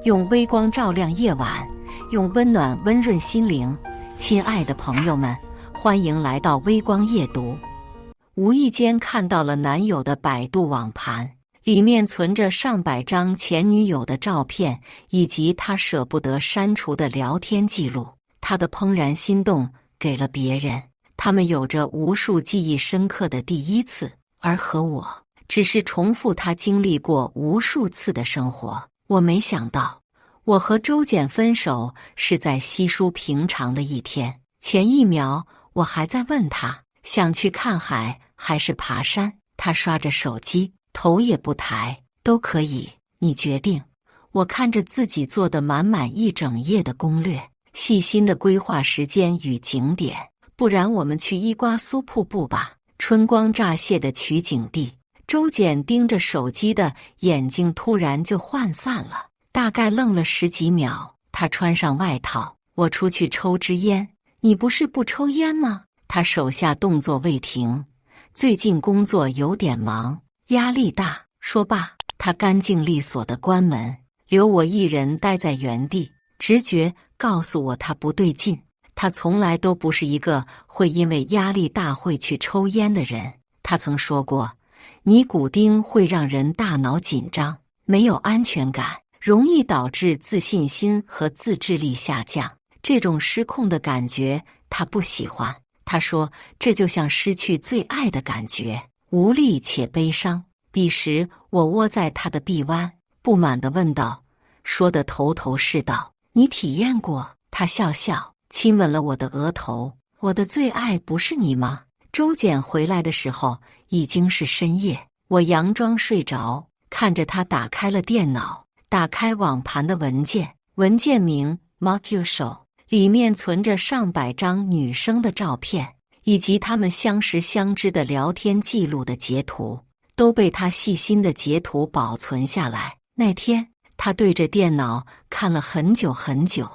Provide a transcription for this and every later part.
用微光照亮夜晚，用温暖温润心灵。亲爱的朋友们，欢迎来到微光夜读。无意间看到了男友的百度网盘，里面存着上百张前女友的照片，以及他舍不得删除的聊天记录。他的怦然心动给了别人，他们有着无数记忆深刻的第一次，而和我只是重复他经历过无数次的生活。我没想到，我和周简分手是在稀疏平常的一天。前一秒，我还在问他想去看海还是爬山，他刷着手机，头也不抬。都可以，你决定。我看着自己做的满满一整页的攻略，细心的规划时间与景点。不然我们去伊瓜苏瀑布吧，春光乍泄的取景地。周简盯着手机的眼睛突然就涣散了，大概愣了10几秒。他穿上外套，我出去抽支烟。你不是不抽烟吗？他手下动作未停，最近工作有点忙，压力大。说罢，他干净利索地关门，留我一人待在原地。直觉告诉我他不对劲，他从来都不是一个会因为压力大会去抽烟的人。他曾说过，尼古丁会让人大脑紧张，没有安全感，容易导致自信心和自制力下降。这种失控的感觉他不喜欢。他说这就像失去最爱的感觉，无力且悲伤。彼时我窝在他的臂弯，不满地问道，说得头头是道。你体验过？他笑笑，亲吻了我的额头。我的最爱不是你吗？周简回来的时候已经是深夜，我佯装睡着，看着他打开了电脑，打开网盘的文件，文件名 Mark Your Show， 里面存着上百张女生的照片，以及他们相识相知的聊天记录的截图，都被他细心的截图保存下来。那天他对着电脑看了很久很久，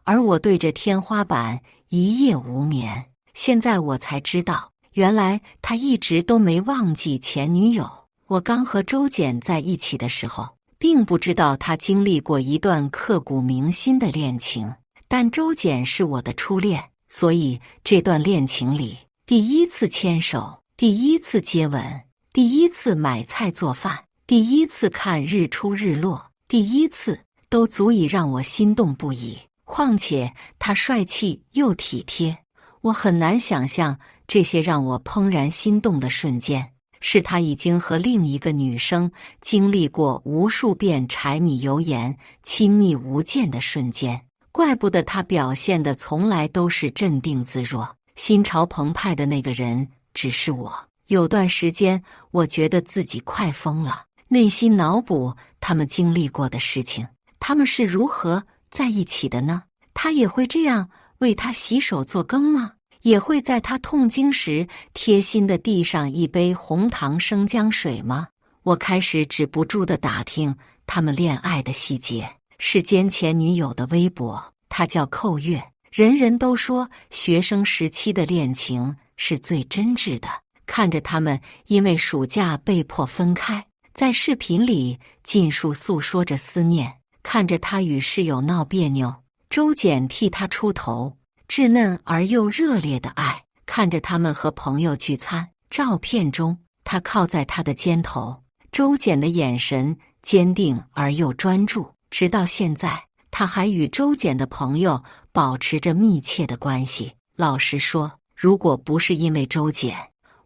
而我对着天花板一夜无眠。现在我才知道，原来他一直都没忘记前女友。我刚和周简在一起的时候，并不知道他经历过一段刻骨铭心的恋情，但周简是我的初恋，所以这段恋情里，第一次牵手，第一次接吻，第一次买菜做饭，第一次看日出日落，第一次都足以让我心动不已。况且他帅气又体贴，我很难想象这些让我怦然心动的瞬间，是他已经和另一个女生经历过无数遍柴米油盐、亲密无间的瞬间。怪不得他表现的从来都是镇定自若，心潮澎湃的那个人只是我。有段时间，我觉得自己快疯了，内心脑补他们经历过的事情，他们是如何在一起的呢？他也会这样为他洗手做羹吗？也会在他痛经时贴心地递上一杯红糖生姜水吗？我开始止不住地打听他们恋爱的细节。世间前女友的微博，她叫寇月。人人都说学生时期的恋情是最真挚的，看着他们因为暑假被迫分开，在视频里尽数诉说着思念，看着他与室友闹别扭，周简替他出头，稚嫩而又热烈的爱，看着他们和朋友聚餐，照片中他靠在他的肩头，周简的眼神坚定而又专注。直到现在，他还与周简的朋友保持着密切的关系。老实说，如果不是因为周简，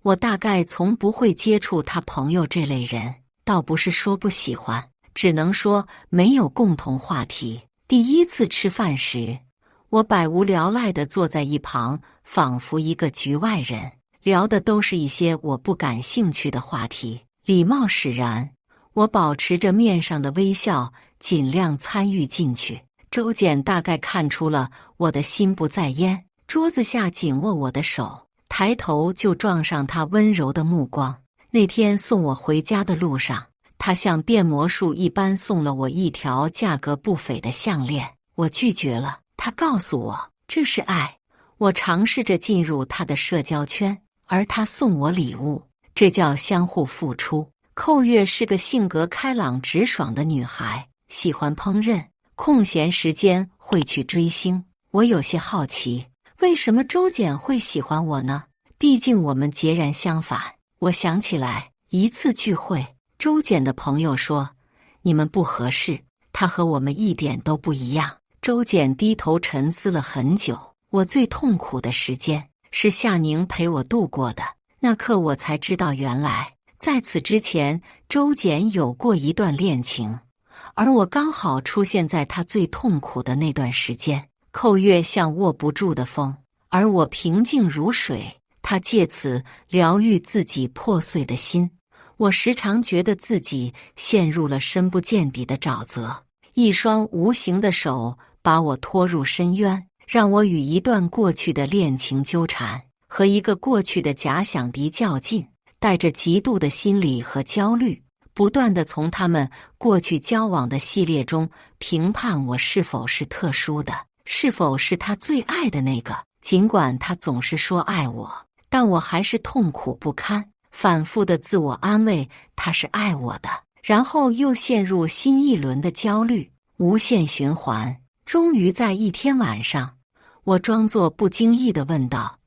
我大概从不会接触他朋友这类人。倒不是说不喜欢，只能说没有共同话题。第一次吃饭时，我百无聊赖地坐在一旁，仿佛一个局外人，聊的都是一些我不感兴趣的话题。礼貌使然，我保持着面上的微笑，尽量参与进去。周简大概看出了我的心不在焉，桌子下紧握我的手，抬头就撞上他温柔的目光。那天送我回家的路上，他像变魔术一般送了我一条价格不菲的项链，我拒绝了。他告诉我这是爱。我尝试着进入他的社交圈，而他送我礼物，这叫相互付出。寇月是个性格开朗直爽的女孩，喜欢烹饪，空闲时间会去追星。我有些好奇，为什么周简会喜欢我呢？毕竟我们截然相反。我想起来一次聚会，周简的朋友说你们不合适，他和我们一点都不一样。周简低头沉思了很久。我最痛苦的时间是夏宁陪我度过的，那刻我才知道，原来在此之前周简有过一段恋情，而我刚好出现在他最痛苦的那段时间。寇月像握不住的风，而我平静如水，他借此疗愈自己破碎的心。我时常觉得自己陷入了深不见底的沼泽，一双无形的手把我拖入深渊，让我与一段过去的恋情纠缠，和一个过去的假想敌较劲，带着极度的心理和焦虑，不断地从他们过去交往的系列中评判我是否是特殊的，是否是他最爱的那个。尽管他总是说爱我，但我还是痛苦不堪，反复地自我安慰他是爱我的，然后又陷入新一轮的焦虑，无限循环。终于在一天晚上，我装作不经意地问道：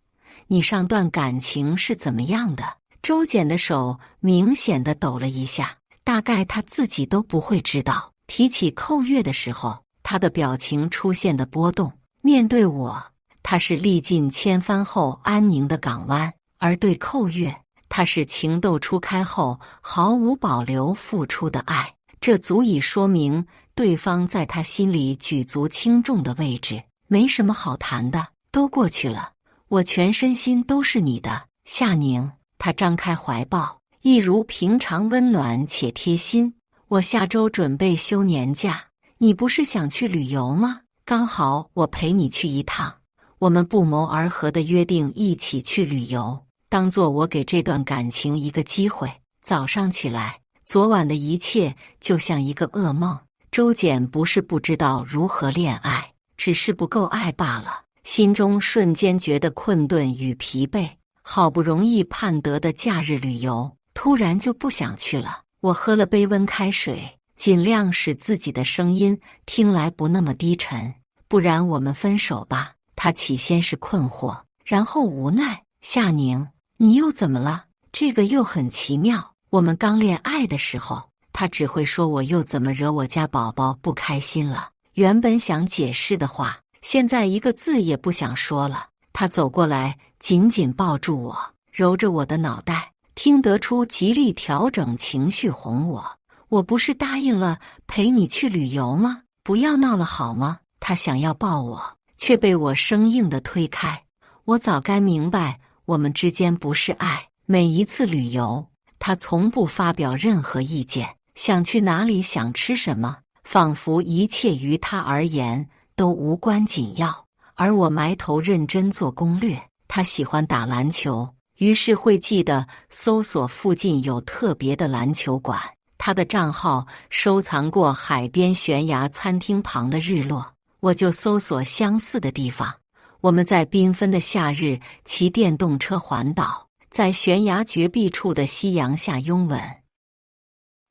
你上段感情是怎么样的？周简的手明显地抖了一下，大概他自己都不会知道，提起寇月的时候，他的表情出现的波动。面对我，他是历尽千帆后安宁的港湾；而对寇月，他是情窦初开后毫无保留付出的爱。这足以说明对方在他心里举足轻重的位置。没什么好谈的，都过去了。我全身心都是你的，夏宁。他张开怀抱，一如平常温暖且贴心。我下周准备休年假，你不是想去旅游吗？刚好我陪你去一趟。我们不谋而合的约定一起去旅游，当作我给这段感情一个机会。早上起来，昨晚的一切就像一个噩梦。周简不是不知道如何恋爱，只是不够爱罢了。心中瞬间觉得困顿与疲惫，好不容易盼得的假日旅游，突然就不想去了。我喝了杯温开水，尽量使自己的声音听来不那么低沉。不然我们分手吧。他起先是困惑，然后无奈。夏宁，你又怎么了？这个又很奇妙。我们刚恋爱的时候，他只会说我又怎么惹我家宝宝不开心了。原本想解释的话，现在一个字也不想说了。他走过来，紧紧抱住我，揉着我的脑袋，听得出极力调整情绪，哄我。我不是答应了陪你去旅游吗？不要闹了好吗？他想要抱我，却被我生硬地推开。我早该明白，我们之间不是爱。每一次旅游，他从不发表任何意见，想去哪里，想吃什么，仿佛一切于他而言都无关紧要。而我埋头认真做攻略。他喜欢打篮球，于是会记得搜索附近有特别的篮球馆。他的账号收藏过海边悬崖餐厅旁的日落，我就搜索相似的地方。我们在缤纷的夏日骑电动车环岛，在悬崖绝壁处的夕阳下拥吻，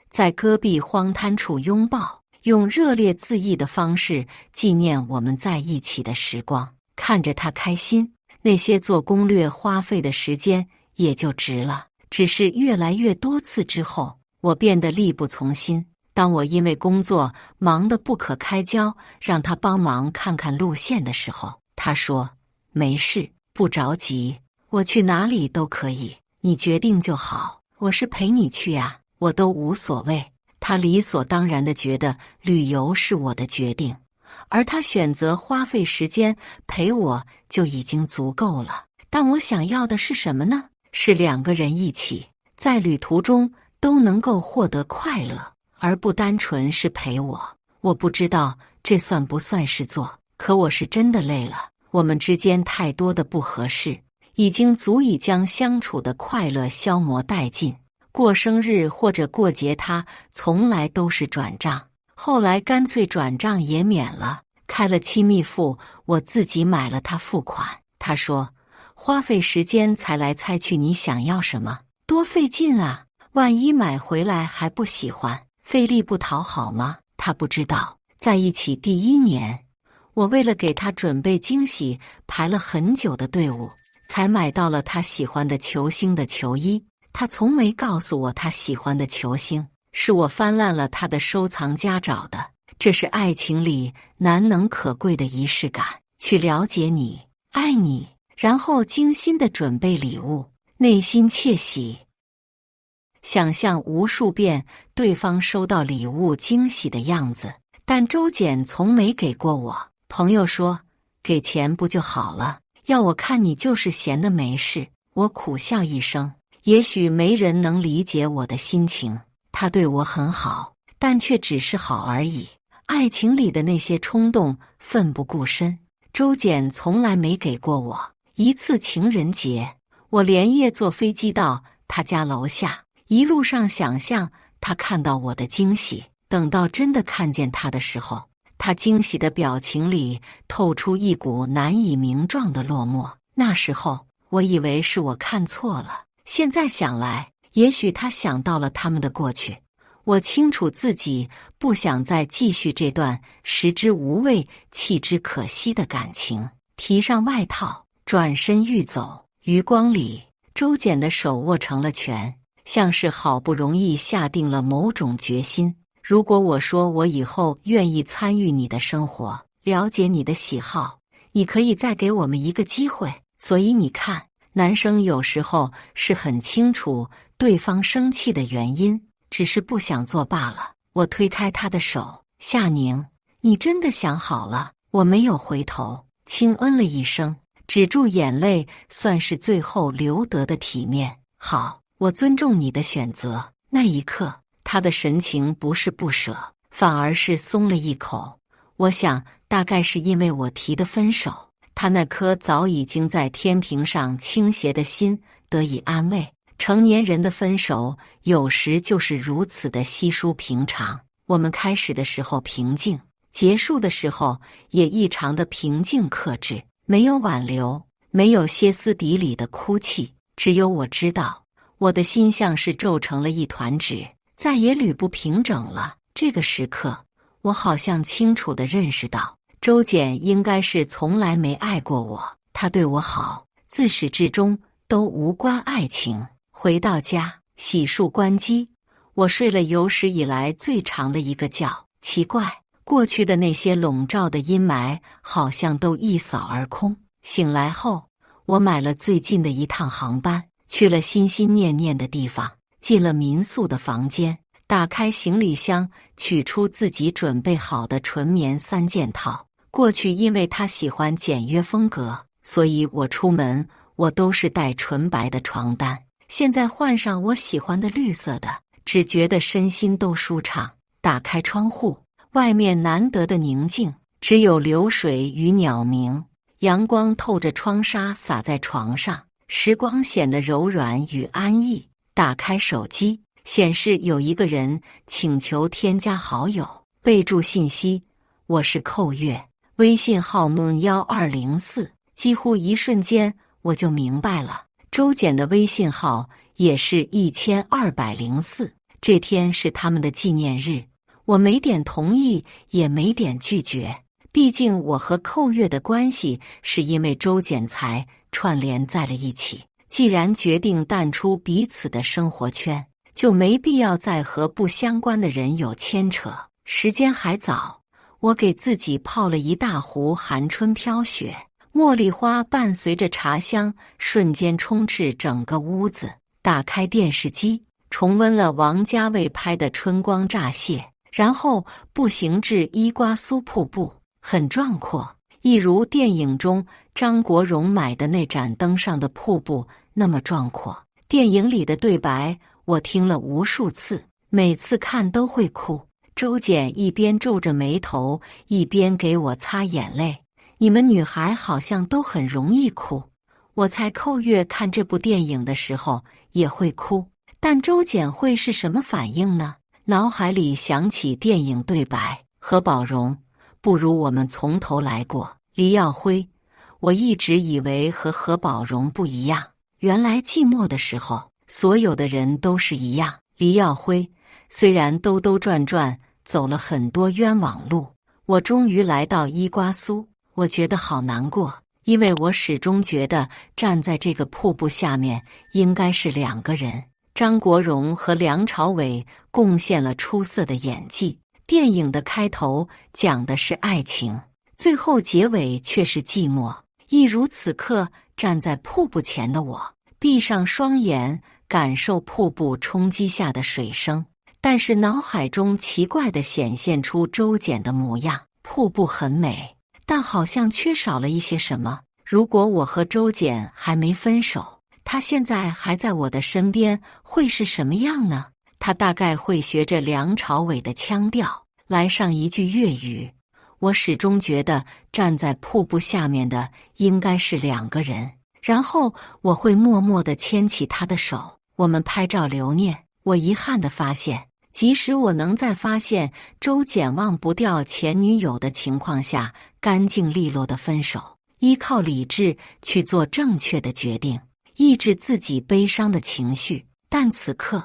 在戈壁荒滩处拥抱，用热烈恣意的方式纪念我们在一起的时光。看着他开心，那些做攻略花费的时间也就值了。只是越来越多次之后，我变得力不从心。当我因为工作忙得不可开交，让他帮忙看看路线的时候，他说没事，不着急，我去哪里都可以，你决定就好。我是陪你去啊，我都无所谓。他理所当然地觉得旅游是我的决定，而他选择花费时间陪我就已经足够了。但我想要的是什么呢？是两个人一起，在旅途中都能够获得快乐，而不单纯是陪我。我不知道这算不算是做，可我是真的累了。我们之间太多的不合适，已经足以将相处的快乐消磨殆尽。过生日或者过节，他从来都是转账，后来干脆转账也免了，开了亲密付，我自己买了他付款。他说花费时间猜来猜去你想要什么，多费劲啊，万一买回来还不喜欢，费力不讨好吗？他不知道，在一起第1年，我为了给他准备惊喜，排了很久的队伍，才买到了他喜欢的球星的球衣。他从没告诉我他喜欢的球星，是我翻烂了他的收藏夹找的。这是爱情里难能可贵的仪式感，去了解你，爱你，然后精心地准备礼物，内心窃喜，想象无数遍对方收到礼物惊喜的样子。但周简从没给过我。朋友说，给钱不就好了，要我看你就是闲的没事。我苦笑一声，也许没人能理解我的心情。他对我很好，但却只是好而已。爱情里的那些冲动，奋不顾身，周简从来没给过我。一次情人节，我连夜坐飞机到他家楼下，一路上想象他看到我的惊喜。等到真的看见他的时候，他惊喜的表情里透出一股难以名状的落寞。那时候我以为是我看错了，现在想来，也许他想到了他们的过去。我清楚自己不想再继续这段食之无味弃之可惜的感情，提上外套，转身欲走。余光里，周简的手握成了拳，像是好不容易下定了某种决心。如果我说我以后愿意参与你的生活，了解你的喜好，你可以再给我们一个机会。所以你看，男生有时候是很清楚对方生气的原因，只是不想做罢了。我推开他的手，夏宁，你真的想好了？我没有回头，轻嗯了一声，止住眼泪，算是最后留得的体面。好，我尊重你的选择。那一刻，他的神情不是不舍，反而是松了一口。我想，大概是因为我提的分手，他那颗早已经在天平上倾斜的心得以安慰。成年人的分手有时就是如此的稀疏平常。我们开始的时候平静，结束的时候也异常的平静克制，没有挽留，没有歇斯底里的哭泣，只有我知道，我的心像是皱成了一团纸，再也捋不平整了。这个时刻，我好像清楚地认识到，周简应该是从来没爱过我，他对我好，自始至终都无关爱情。回到家，洗漱关机，我睡了有史以来最长的一个觉。奇怪，过去的那些笼罩的阴霾好像都一扫而空。醒来后，我买了最近的一趟航班，去了心心念念的地方，进了民宿的房间，打开行李箱，取出自己准备好的纯棉3件套。过去因为他喜欢简约风格，所以我出门我都是带纯白的床单。现在换上我喜欢的绿色的，只觉得身心都舒畅。打开窗户，外面难得的宁静，只有流水与鸟鸣，阳光透着窗纱洒在床上，时光显得柔软与安逸。打开手机，显示有一个人请求添加好友，备注信息：我是寇月，微信号moon1204。几乎一瞬间我就明白了，周简的微信号也是1204。这天是他们的纪念日，我没点同意，也没点拒绝。毕竟我和寇月的关系是因为周简才串联在了一起。既然决定淡出彼此的生活圈，就没必要再和不相关的人有牵扯。时间还早，我给自己泡了一大壶寒春飘雪。茉莉花伴随着茶香，瞬间充斥整个屋子。打开电视机，重温了王家卫拍的《春光乍泄》，然后步行至伊瓜苏瀑布，很壮阔，一如电影中张国荣买的那盏灯上的瀑布那么壮阔。电影里的对白我听了无数次，每次看都会哭。周简一边皱着眉头，一边给我擦眼泪。你们女孩好像都很容易哭。我猜寇月看这部电影的时候也会哭，但周简会是什么反应呢？脑海里想起电影对白：何宝荣，不如我们从头来过。黎耀辉，我一直以为和何宝荣不一样，原来寂寞的时候，所有的人都是一样。黎耀辉，虽然兜兜转转走了很多冤枉路，我终于来到伊瓜苏，我觉得好难过，因为我始终觉得站在这个瀑布下面应该是两个人。张国荣和梁朝伟贡献了出色的演技。电影的开头讲的是爱情，最后结尾却是寂寞。一如此刻站在瀑布前的我，闭上双眼，感受瀑布冲击下的水声，但是脑海中奇怪地显现出周简的模样。瀑布很美，但好像缺少了一些什么。如果我和周简还没分手，他现在还在我的身边，会是什么样呢？他大概会学着梁朝伟的腔调来上一句粤语。我始终觉得站在瀑布下面的应该是两个人，然后我会默默地牵起他的手，我们拍照留念。我遗憾地发现，即使我能在发现周简忘不掉前女友的情况下干净利落的分手，依靠理智去做正确的决定，抑制自己悲伤的情绪，但此刻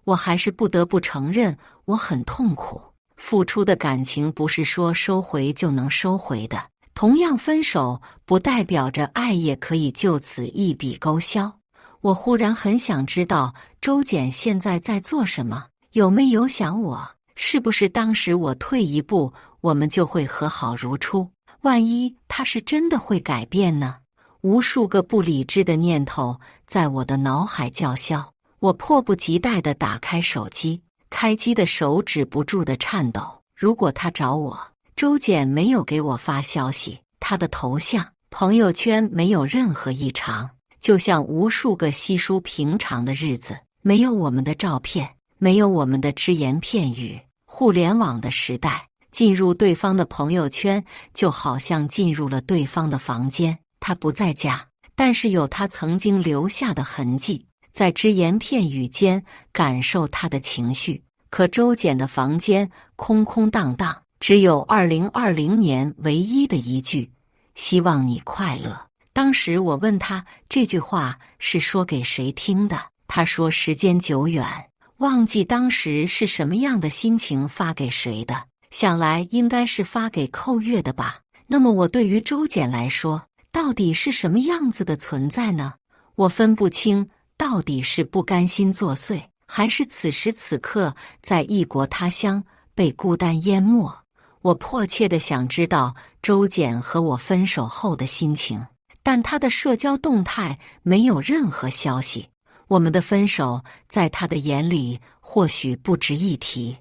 我还是不得不承认我很痛苦。付出的感情不是说收回就能收回的，同样分手不代表着爱也可以就此一笔勾销。我忽然很想知道周简现在在做什么，有没有想我？是不是当时我退一步，我们就会和好如初？万一他是真的会改变呢？无数个不理智的念头在我的脑海叫嚣，我迫不及待地打开手机，开机的手止不住的颤抖。如果他找我，周简没有给我发消息，他的头像、朋友圈没有任何异常，就像无数个稀疏平常的日子，没有我们的照片，没有我们的只言片语。互联网的时代，进入对方的朋友圈就好像进入了对方的房间，他不在家，但是有他曾经留下的痕迹，在只言片语间感受他的情绪。可周简的房间空空荡荡，只有2020年唯一的一句希望你快乐。当时我问他这句话是说给谁听的，他说时间久远，忘记当时是什么样的心情发给谁的，想来应该是发给寇月的吧。那么我对于周简来说到底是什么样子的存在呢？我分不清到底是不甘心作祟，还是此时此刻在异国他乡被孤单淹没。我迫切地想知道周简和我分手后的心情，但他的社交动态没有任何消息。我们的分手在他的眼里或许不值一提。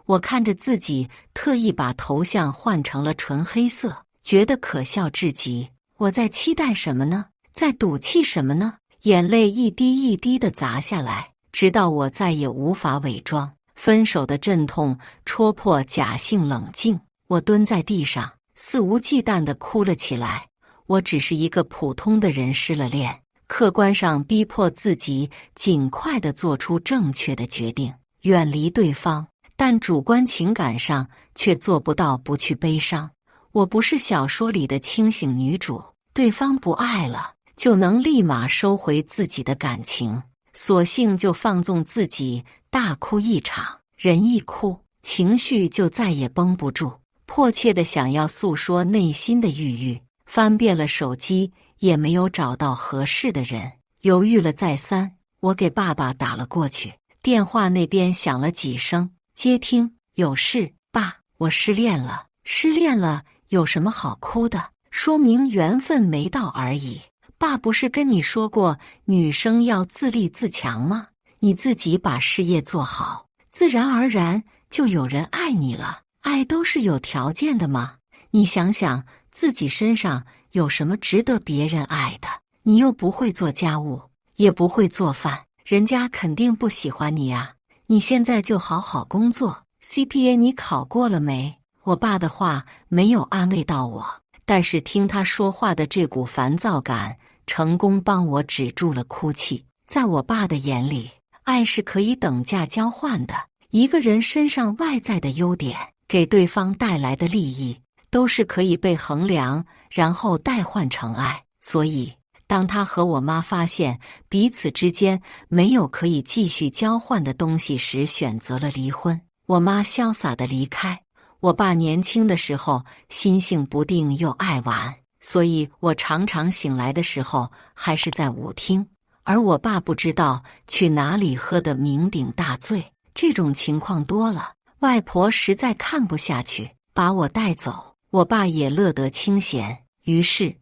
我看着自己特意把头像换成了纯黑色，觉得可笑至极。我在期待什么呢？在赌气什么呢？眼泪一滴一滴地砸下来，直到我再也无法伪装。分手的阵痛戳破假性冷静，我蹲在地上，肆无忌惮地哭了起来。我只是一个普通的人失了恋，客观上逼迫自己尽快地做出正确的决定，远离对方，但主观情感上却做不到不去悲伤。我不是小说里的清醒女主，对方不爱了就能立马收回自己的感情，索性就放纵自己大哭一场。人一哭，情绪就再也绷不住，迫切地想要诉说内心的郁郁。翻遍了手机也没有找到合适的人，犹豫了再三，我给爸爸打了过去。电话那边响了几声，接听，有事，爸，我失恋了。失恋了有什么好哭的？说明缘分没到而已。爸不是跟你说过女生要自立自强吗？你自己把事业做好，自然而然就有人爱你了。爱都是有条件的吗？你想想自己身上有什么值得别人爱的？你又不会做家务，也不会做饭，人家肯定不喜欢你啊。你现在就好好工作。 CPA 你考过了没？我爸的话没有安慰到我，但是听他说话的这股烦躁感成功帮我止住了哭泣。在我爸的眼里，爱是可以等价交换的，一个人身上外在的优点给对方带来的利益都是可以被衡量，然后代换成爱。所以当他和我妈发现彼此之间没有可以继续交换的东西时，选择了离婚。我妈潇洒地离开，我爸年轻的时候心性不定又爱玩，所以我常常醒来的时候还是在舞厅，而我爸不知道去哪里喝得酩酊大醉。这种情况多了，外婆实在看不下去，把我带走。我爸也乐得清闲，于是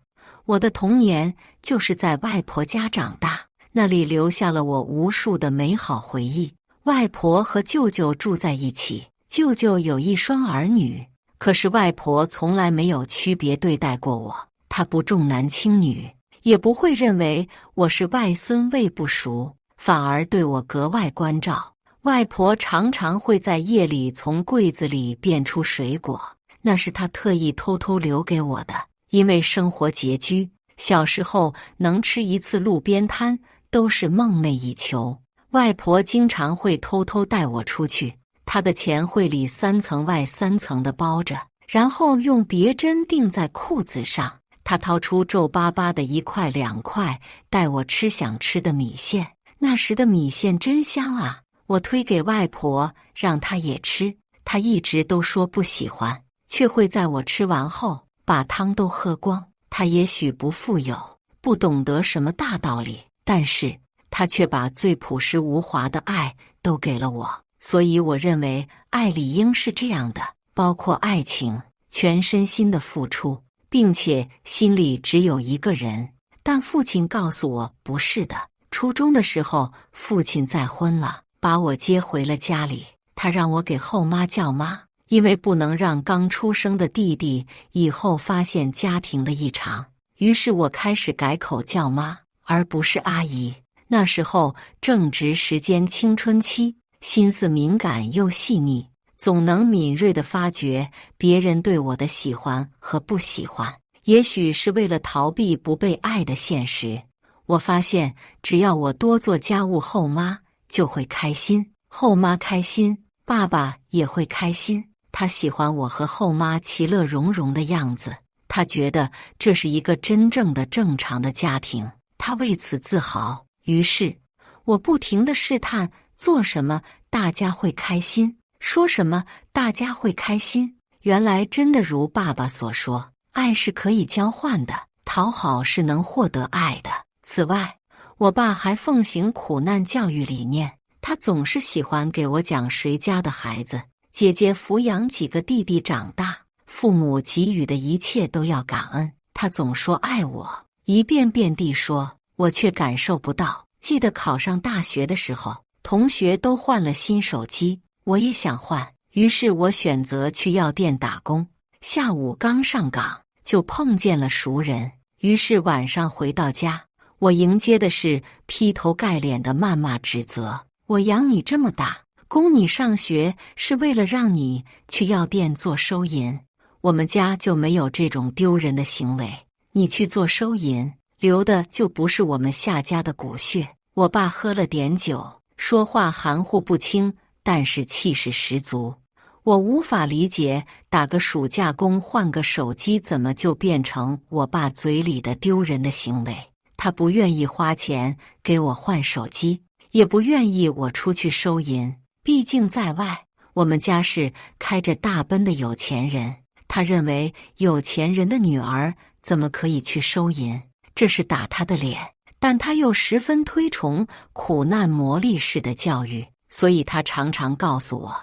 我的童年就是在外婆家长大，那里留下了我无数的美好回忆。外婆和舅舅住在一起，舅舅有一双儿女，可是外婆从来没有区别对待过我，她不重男轻女，也不会认为我是外孙喂不熟，反而对我格外关照。外婆常常会在夜里从柜子里变出水果，那是她特意偷偷留给我的。因为生活拮据，小时候能吃一次路边摊都是梦寐以求。外婆经常会偷偷带我出去，她的钱会里3层外3层的包着，然后用别针钉在裤子上。她掏出皱巴巴的1块2块，带我吃想吃的米线。那时的米线真香啊！我推给外婆，让她也吃，她一直都说不喜欢，却会在我吃完后把汤都喝光。她也许不富有，不懂得什么大道理，但是她却把最朴实无华的爱都给了我。所以我认为爱理应是这样的，包括爱情，全身心的付出，并且心里只有一个人。但父亲告诉我不是的。初中的时候，父亲再婚了，把我接回了家里。他让我给后妈叫妈，因为不能让刚出生的弟弟以后发现家庭的异常。于是我开始改口叫妈，而不是阿姨。那时候正值时间青春期，心思敏感又细腻，总能敏锐地发觉别人对我的喜欢和不喜欢。也许是为了逃避不被爱的现实，我发现只要我多做家务，后妈就会开心，后妈开心，爸爸也会开心。他喜欢我和后妈其乐融融的样子，他觉得这是一个真正的正常的家庭，他为此自豪。于是我不停地试探，做什么大家会开心，说什么大家会开心。原来真的如爸爸所说，爱是可以交换的，讨好是能获得爱的。此外，我爸还奉行苦难教育理念，他总是喜欢给我讲谁家的孩子，姐姐抚养几个弟弟长大，父母给予的一切都要感恩。他总说爱我，一遍遍地说，我却感受不到。记得考上大学的时候，同学都换了新手机，我也想换，于是我选择去药店打工。下午刚上岗，就碰见了熟人，于是晚上回到家，我迎接的是劈头盖脸的谩骂指责。我养你这么大，供你上学，是为了让你去药店做收银，我们家就没有这种丢人的行为。你去做收银，流的就不是我们夏家的骨血。我爸喝了点酒，说话含糊不清，但是气势十足。我无法理解，打个暑假工换个手机，怎么就变成我爸嘴里的丢人的行为？他不愿意花钱给我换手机，也不愿意我出去收银。毕竟在外，我们家是开着大奔的有钱人，他认为有钱人的女儿怎么可以去收银，这是打他的脸。但他又十分推崇苦难磨砺式的教育，所以他常常告诉我，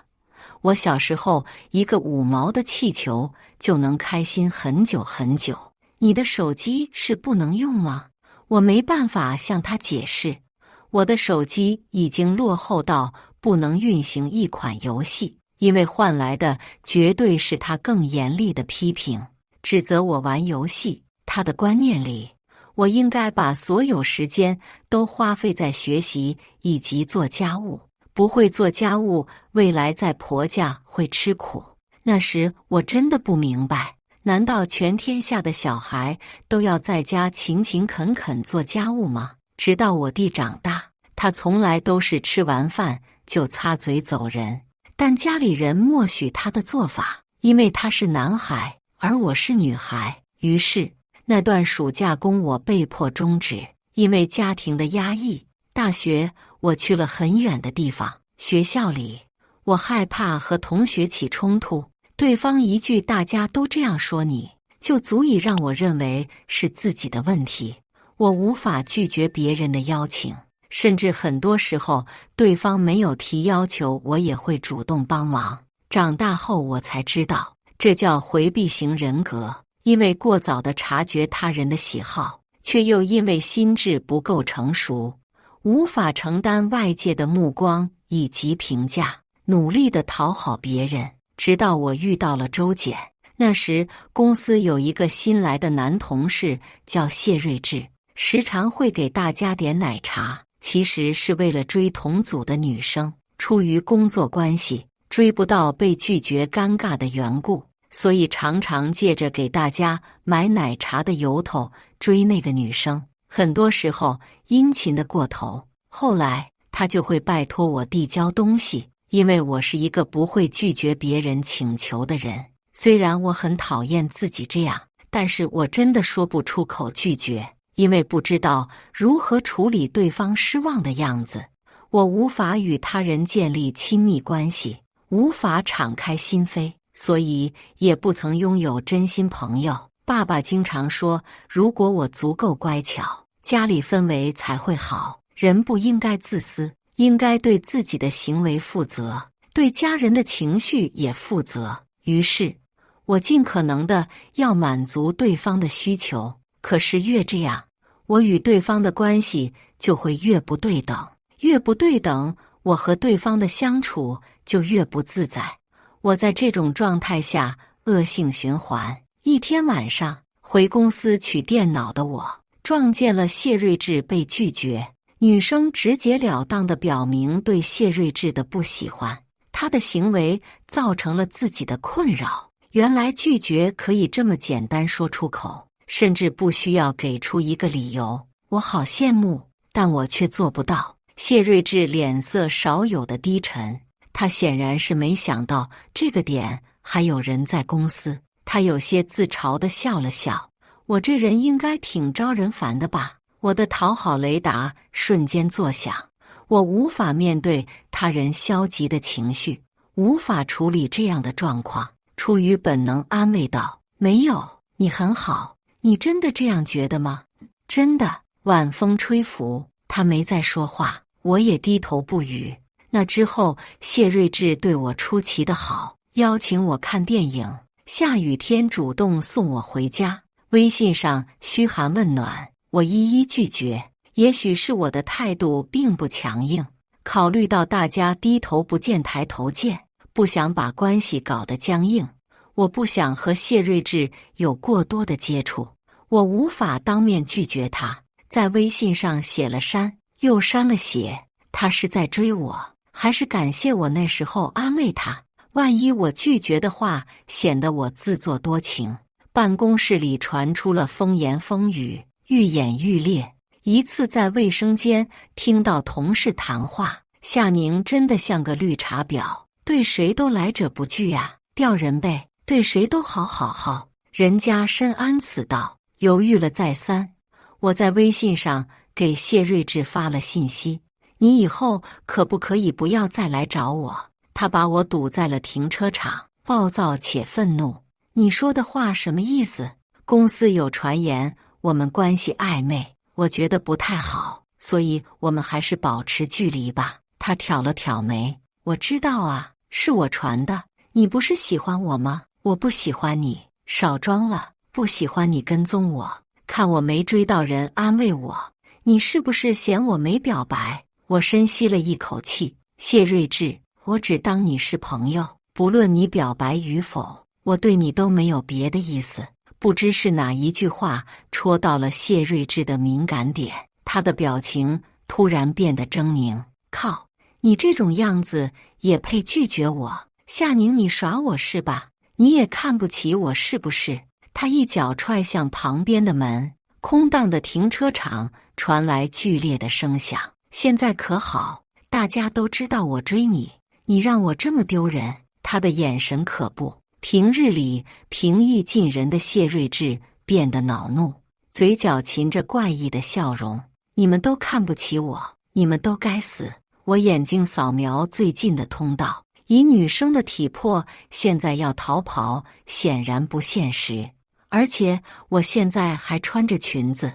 我小时候一个5毛的气球就能开心很久很久。你的手机是不能用吗？我没办法向他解释，我的手机已经落后到不能运行一款游戏，因为换来的绝对是他更严厉的批评，指责我玩游戏。他的观念里，我应该把所有时间都花费在学习以及做家务，不会做家务，未来在婆家会吃苦。那时我真的不明白，难道全天下的小孩都要在家勤勤恳恳做家务吗？直到我弟长大，他从来都是吃完饭就擦嘴走人，但家里人默许他的做法，因为他是男孩，而我是女孩。于是那段暑假工我被迫终止，因为家庭的压抑。大学我去了很远的地方，学校里我害怕和同学起冲突，对方一句大家都这样说你，就足以让我认为是自己的问题。我无法拒绝别人的邀请，甚至很多时候对方没有提要求，我也会主动帮忙。长大后我才知道，这叫回避型人格，因为过早地察觉他人的喜好，却又因为心智不够成熟，无法承担外界的目光以及评价，努力地讨好别人。直到我遇到了周简，那时公司有一个新来的男同事叫谢瑞智，时常会给大家点奶茶，其实是为了追同组的女生，出于工作关系追不到被拒绝尴尬的缘故，所以常常借着给大家买奶茶的由头追那个女生，很多时候殷勤的过头。后来他就会拜托我递交东西，因为我是一个不会拒绝别人请求的人。虽然我很讨厌自己这样，但是我真的说不出口拒绝，因为不知道如何处理对方失望的样子。我无法与他人建立亲密关系，无法敞开心扉，所以也不曾拥有真心朋友。爸爸经常说，如果我足够乖巧，家里氛围才会好。人不应该自私，应该对自己的行为负责，对家人的情绪也负责。于是我尽可能的要满足对方的需求，可是越这样，我与对方的关系就会越不对等，越不对等，我和对方的相处就越不自在。我在这种状态下恶性循环。一天晚上回公司取电脑的我，撞见了谢瑞智被拒绝。女生直截了当地表明对谢瑞智的不喜欢，他的行为造成了自己的困扰。原来拒绝可以这么简单说出口，甚至不需要给出一个理由。我好羡慕，但我却做不到。谢瑞智脸色少有的低沉，他显然是没想到这个点还有人在公司。他有些自嘲地笑了笑，我这人应该挺招人烦的吧？我的讨好雷达瞬间作响，我无法面对他人消极的情绪，无法处理这样的状况。出于本能安慰道：没有，你很好，你真的这样觉得吗？真的。晚风吹拂，他没再说话，我也低头不语。那之后谢瑞智对我出奇的好，邀请我看电影，下雨天主动送我回家，微信上嘘寒问暖，我一一拒绝。也许是我的态度并不强硬，考虑到大家低头不见抬头见，不想把关系搞得僵硬，我不想和谢瑞智有过多的接触，我无法当面拒绝他，在微信上写了删，又删了写。他是在追我，还是感谢我那时候安慰他？万一我拒绝的话，显得我自作多情。办公室里传出了风言风语，愈演愈烈。一次在卫生间听到同事谈话，夏宁真的像个绿茶婊，对谁都来者不拒啊，吊人呗，对谁都好，人家深谙此道。犹豫了再三，我在微信上给谢瑞智发了信息：你以后可不可以不要再来找我？他把我堵在了停车场，暴躁且愤怒。你说的话什么意思？公司有传言我们关系暧昧，我觉得不太好，所以我们还是保持距离吧。他挑了挑眉，我知道啊，是我传的。你不是喜欢我吗？我不喜欢你，少装了，不喜欢你跟踪我，看我没追到人安慰我，你是不是嫌我没表白？我深吸了一口气，谢瑞智，我只当你是朋友，不论你表白与否，我对你都没有别的意思。不知是哪一句话戳到了谢瑞智的敏感点，他的表情突然变得狰狞。靠，你这种样子也配拒绝我？夏宁，你耍我是吧？你也看不起我是不是？他一脚踹向旁边的门，空荡的停车场传来剧烈的声响。现在可好，大家都知道我追你，你让我这么丢人。他的眼神可不。平日里平易近人的谢瑞智变得恼怒，嘴角噙着怪异的笑容。你们都看不起我，你们都该死！我眼睛扫描最近的通道，以女生的体魄，现在要逃跑显然不现实。而且我现在还穿着裙子。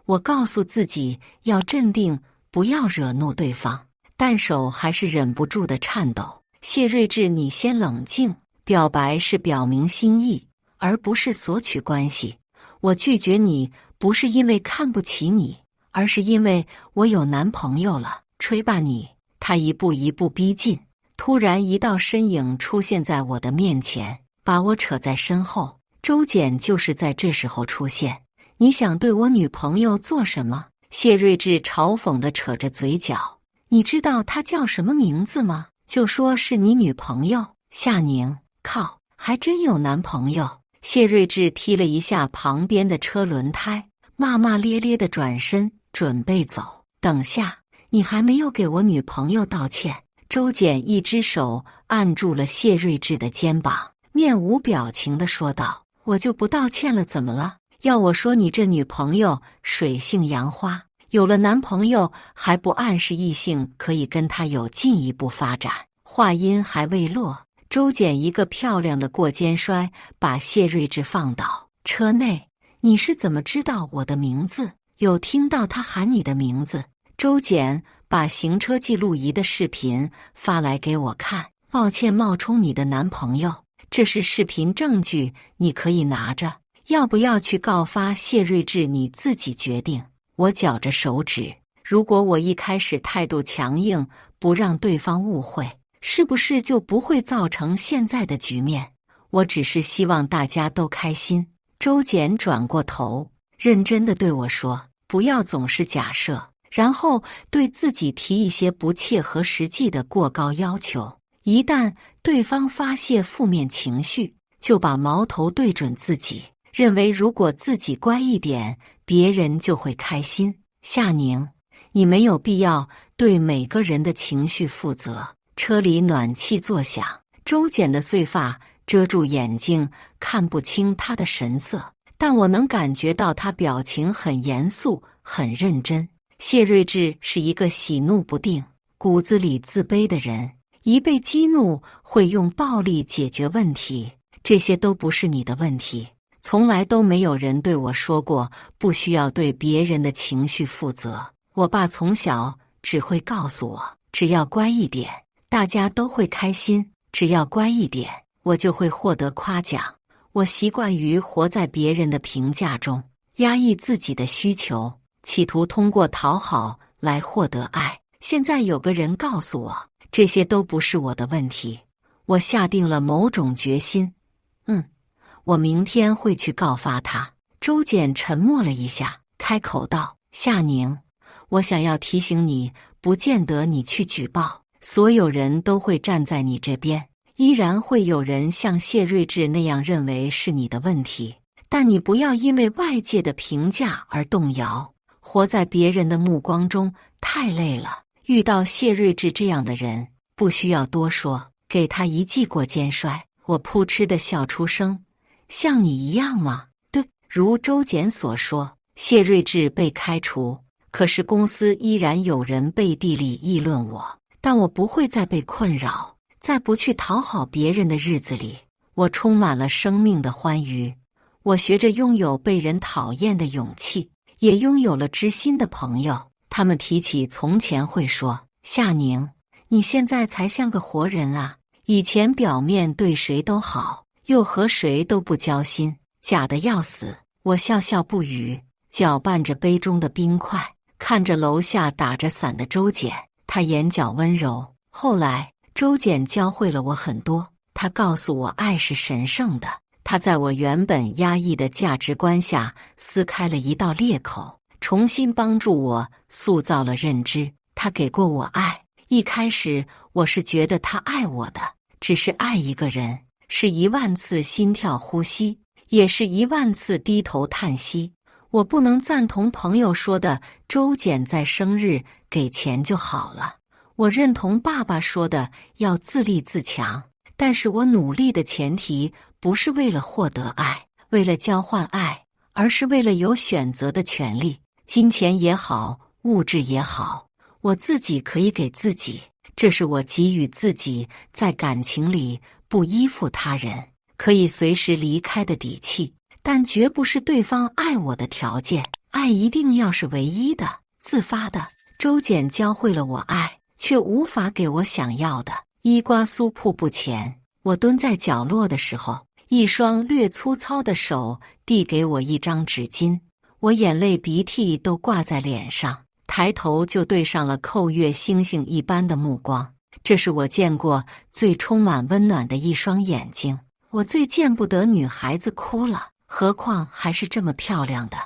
我告诉自己要镇定，不要惹怒对方，但手还是忍不住的颤抖。谢睿智，你先冷静。表白是表明心意，而不是索取关系。我拒绝你，不是因为看不起你，而是因为我有男朋友了。吹吧你！他一步一步逼近，突然一道身影出现在我的面前，把我扯在身后。周简就是在这时候出现。你想对我女朋友做什么？谢睿智嘲讽地扯着嘴角。你知道她叫什么名字吗？就说是你女朋友。夏宁，靠，还真有男朋友。谢睿智踢了一下旁边的车轮胎，骂骂咧咧地转身准备走。等下，你还没有给我女朋友道歉。周简一只手按住了谢睿智的肩膀，面无表情地说道：我就不道歉了，怎么了？要我说你这女朋友水性杨花，有了男朋友还不暗示异性可以跟他有进一步发展。话音还未落，周简一个漂亮的过肩摔把谢睿智放倒。车内，你是怎么知道我的名字？有听到他喊你的名字？周简把行车记录仪的视频发来给我看。抱歉冒充你的男朋友，这是视频证据，你可以拿着。要不要去告发谢睿智你自己决定。我绞着手指，如果我一开始态度强硬，不让对方误会，是不是就不会造成现在的局面？我只是希望大家都开心。周简转过头，认真地对我说，不要总是假设，然后对自己提一些不切合实际的过高要求。一旦对方发泄负面情绪，就把矛头对准自己，认为如果自己乖一点，别人就会开心。夏宁，你没有必要对每个人的情绪负责。车里暖气作响，周简的碎发遮住眼睛，看不清他的神色，但我能感觉到他表情很严肃，很认真。谢睿智是一个喜怒不定、骨子里自卑的人，一被激怒会用暴力解决问题。这些都不是你的问题。从来都没有人对我说过不需要对别人的情绪负责。我爸从小只会告诉我，只要乖一点，大家都会开心；只要乖一点，我就会获得夸奖。我习惯于活在别人的评价中，压抑自己的需求，企图通过讨好来获得爱。现在有个人告诉我，这些都不是我的问题。我下定了某种决心。我明天会去告发他。周简沉默了一下，开口道：夏宁，我想要提醒你，不见得你去举报，所有人都会站在你这边，依然会有人像谢睿智那样认为是你的问题，但你不要因为外界的评价而动摇。活在别人的目光中太累了，遇到谢睿智这样的人，不需要多说，给他一记过肩摔。我扑哧地笑出声。像你一样吗？对，如周简所说，谢睿智被开除，可是公司依然有人背地里议论我，但我不会再被困扰，在不去讨好别人的日子里，我充满了生命的欢愉。我学着拥有被人讨厌的勇气，也拥有了知心的朋友。他们提起从前会说，夏宁，你现在才像个活人啊，以前表面对谁都好，又和谁都不交心，假的要死。我笑笑不语，搅拌着杯中的冰块，看着楼下打着伞的周简，他眼角温柔。后来，周简教会了我很多，他告诉我爱是神圣的。他在我原本压抑的价值观下撕开了一道裂口，重新帮助我塑造了认知。他给过我爱，一开始我是觉得他爱我的，只是爱一个人，是10000次心跳呼吸，也是10000次低头叹息。我不能赞同朋友说的周简在生日给钱就好了，我认同爸爸说的要自立自强，但是我努力的前提不是为了获得爱，为了交换爱，而是为了有选择的权利。金钱也好，物质也好，我自己可以给自己，这是我给予自己在感情里不依附他人，可以随时离开的底气，但绝不是对方爱我的条件。爱一定要是唯一的、自发的。周简教会了我爱，却无法给我想要的。伊瓜苏瀑布前，我蹲在角落的时候，一双略粗糙的手递给我一张纸巾，我眼泪鼻涕都挂在脸上，抬头就对上了扣月星星一般的目光。这是我见过最充满温暖的一双眼睛。我最见不得女孩子哭了，何况还是这么漂亮的。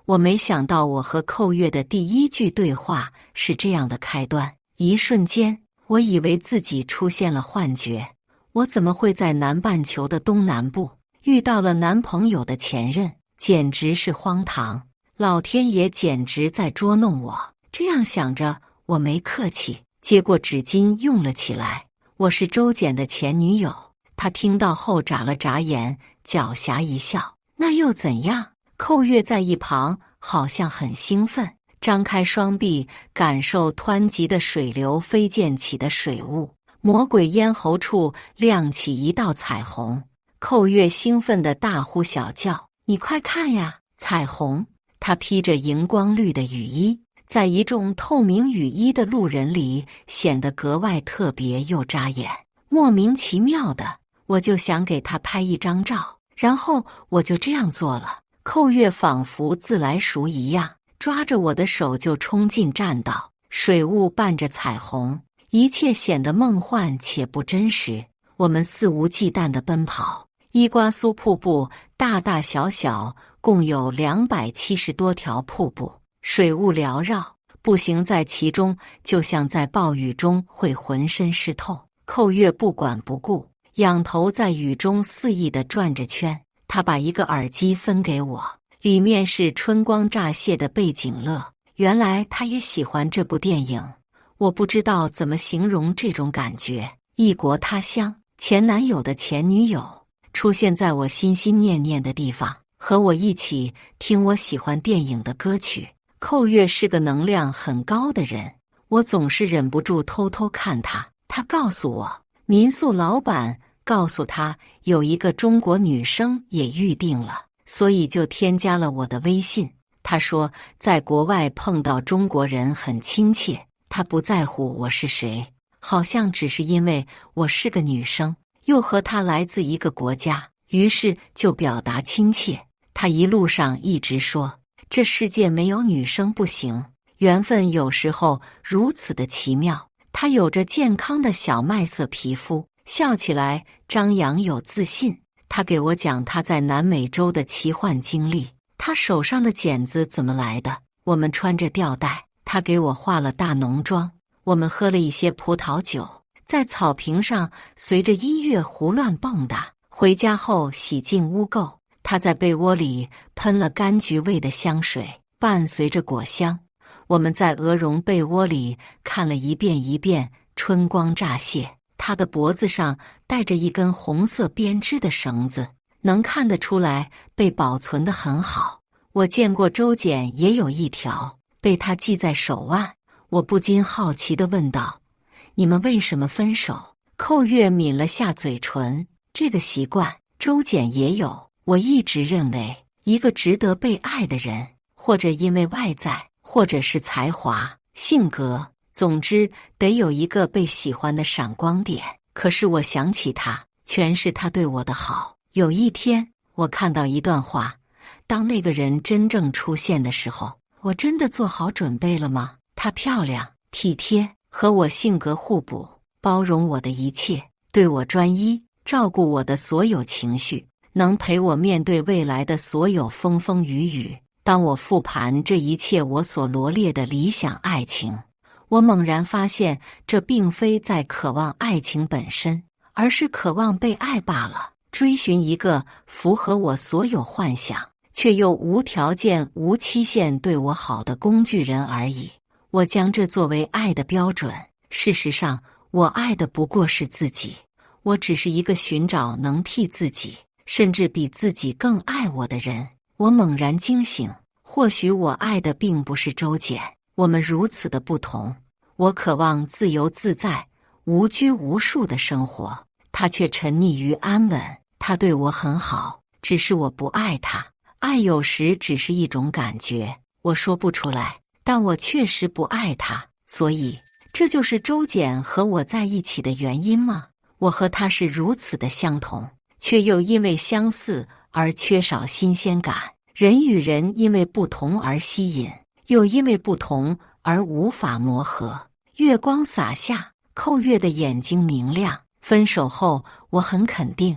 我没想到我和扣月的第一句对话是这样的开端。一瞬间，我以为自己出现了幻觉。我怎么会在南半球的东南部遇到了男朋友的前任？简直是荒唐！老天爷简直在捉弄我。这样想着，我没客气，接过纸巾用了起来。我是周简的前女友。他听到后眨了眨眼，狡黠一笑。那又怎样？扣月在一旁好像很兴奋，张开双臂感受湍急的水流飞溅起的水雾，魔鬼咽喉处亮起一道彩虹。扣月兴奋地大呼小叫：“你快看呀，彩虹！”他披着荧光绿的雨衣，在一众透明雨衣的路人里显得格外特别又扎眼。莫名其妙的，我就想给他拍一张照，然后我就这样做了。扣月仿佛自来熟一样，抓着我的手就冲进栈道。水雾伴着彩虹，一切显得梦幻且不真实。我们肆无忌惮地奔跑。伊瓜苏瀑布大大小小共有270多条瀑布，水雾缭绕，步行在其中就像在暴雨中会浑身湿透。扣月不管不顾，仰头在雨中肆意地转着圈。他把一个耳机分给我，里面是春光乍泄的背景乐。原来他也喜欢这部电影。我不知道怎么形容这种感觉。异国他乡，前男友的前女友出现在我心心念念的地方，和我一起听我喜欢电影的歌曲。扣月是个能量很高的人，我总是忍不住偷偷看他。他告诉我，民宿老板告诉他有一个中国女生也预定了，所以就添加了我的微信。他说在国外碰到中国人很亲切，他不在乎我是谁，好像只是因为我是个女生，又和他来自一个国家，于是就表达亲切。他一路上一直说，这世界没有女生不行，缘分有时候如此的奇妙。他有着健康的小麦色皮肤，笑起来张扬有自信。他给我讲他在南美洲的奇幻经历，他手上的茧子怎么来的。我们穿着吊带，他给我化了大浓妆。我们喝了一些葡萄酒，在草坪上随着音乐胡乱蹦跶。回家后洗净污垢，他在被窝里喷了柑橘味的香水，伴随着果香。我们在鹅绒被窝里看了一遍一遍春光乍泄。他的脖子上带着一根红色编织的绳子，能看得出来被保存得很好。我见过周简也有一条，被他系在手腕。我不禁好奇地问道，你们为什么分手？扣月抿了下嘴唇，这个习惯周简也有。我一直认为，一个值得被爱的人，或者因为外在，或者是才华、性格，总之得有一个被喜欢的闪光点。可是我想起他，全是他对我的好。有一天，我看到一段话，当那个人真正出现的时候，我真的做好准备了吗？她漂亮、体贴，和我性格互补，包容我的一切，对我专一，照顾我的所有情绪，能陪我面对未来的所有风风雨雨。当我复盘这一切我所罗列的理想爱情，我猛然发现，这并非在渴望爱情本身，而是渴望被爱罢了，追寻一个符合我所有幻想，却又无条件、无期限对我好的工具人而已。我将这作为爱的标准。事实上，我爱的不过是自己。我只是一个寻找能替自己，甚至比自己更爱我的人。我猛然惊醒，或许我爱的并不是周简，我们如此的不同。我渴望自由自在，无拘无束的生活，他却沉溺于安稳。他对我很好，只是我不爱他。爱有时只是一种感觉，我说不出来，但我确实不爱他。所以，这就是周简和我在一起的原因吗？我和他是如此的相同，却又因为相似而缺少新鲜感。人与人因为不同而吸引，又因为不同而无法磨合。月光洒下，寇月的眼睛明亮。分手后，我很肯定，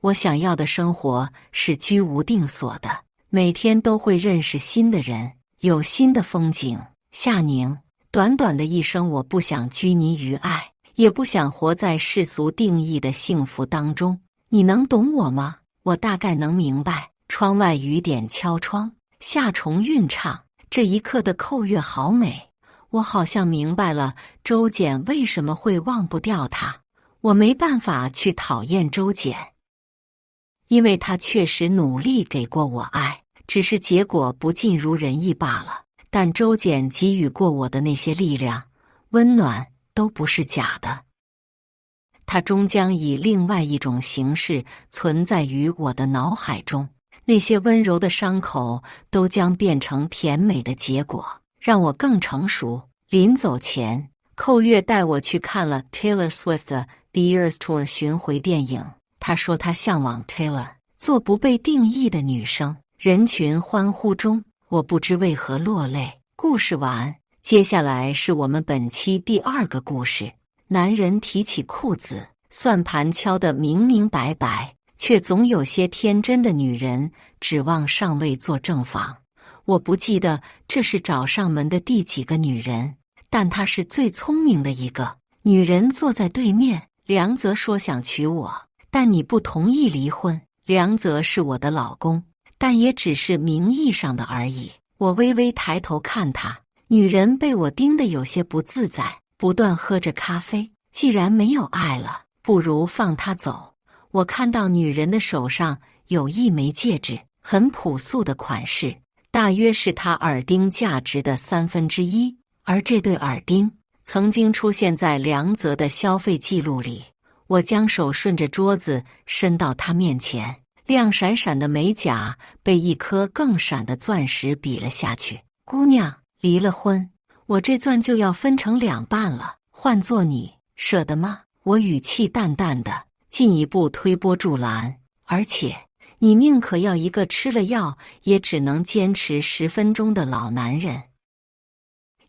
我想要的生活是居无定所的，每天都会认识新的人，有新的风景。夏宁，短短的一生，我不想拘泥于爱，也不想活在世俗定义的幸福当中。你能懂我吗？我大概能明白。窗外雨点敲窗，夏虫韵唱，这一刻的寇月好美。我好像明白了周简为什么会忘不掉他。我没办法去讨厌周简，因为他确实努力给过我爱，只是结果不尽如人意罢了。但周简给予过我的那些力量、温暖都不是假的，它终将以另外一种形式存在于我的脑海中。那些温柔的伤口都将变成甜美的结果，让我更成熟。临走前，寇月带我去看了 Taylor Swift 的 The Eras Tour 巡回电影。他说他向往 Taylor 做不被定义的女生。人群欢呼中，我不知为何落泪。故事完，接下来是我们本期第2个故事。男人提起裤子，算盘敲得明明白白，却总有些天真的女人指望上位做正房。我不记得这是找上门的第几个女人，但她是最聪明的一个。女人坐在对面，梁泽说想娶我，但你不同意离婚。梁泽是我的老公，但也只是名义上的而已。我微微抬头看她，女人被我盯得有些不自在，不断喝着咖啡。既然没有爱了，不如放她走。我看到女人的手上有一枚戒指，很朴素的款式，大约是她耳钉价值的1/3，而这对耳钉曾经出现在梁泽的消费记录里。我将手顺着桌子伸到她面前，亮闪闪的美甲被一颗更闪的钻石比了下去。姑娘，离了婚，我这钻就要分成2半了，换做你，舍得吗？我语气淡淡的，进一步推波助澜。而且，你宁可要一个吃了药也只能坚持10分钟的老男人，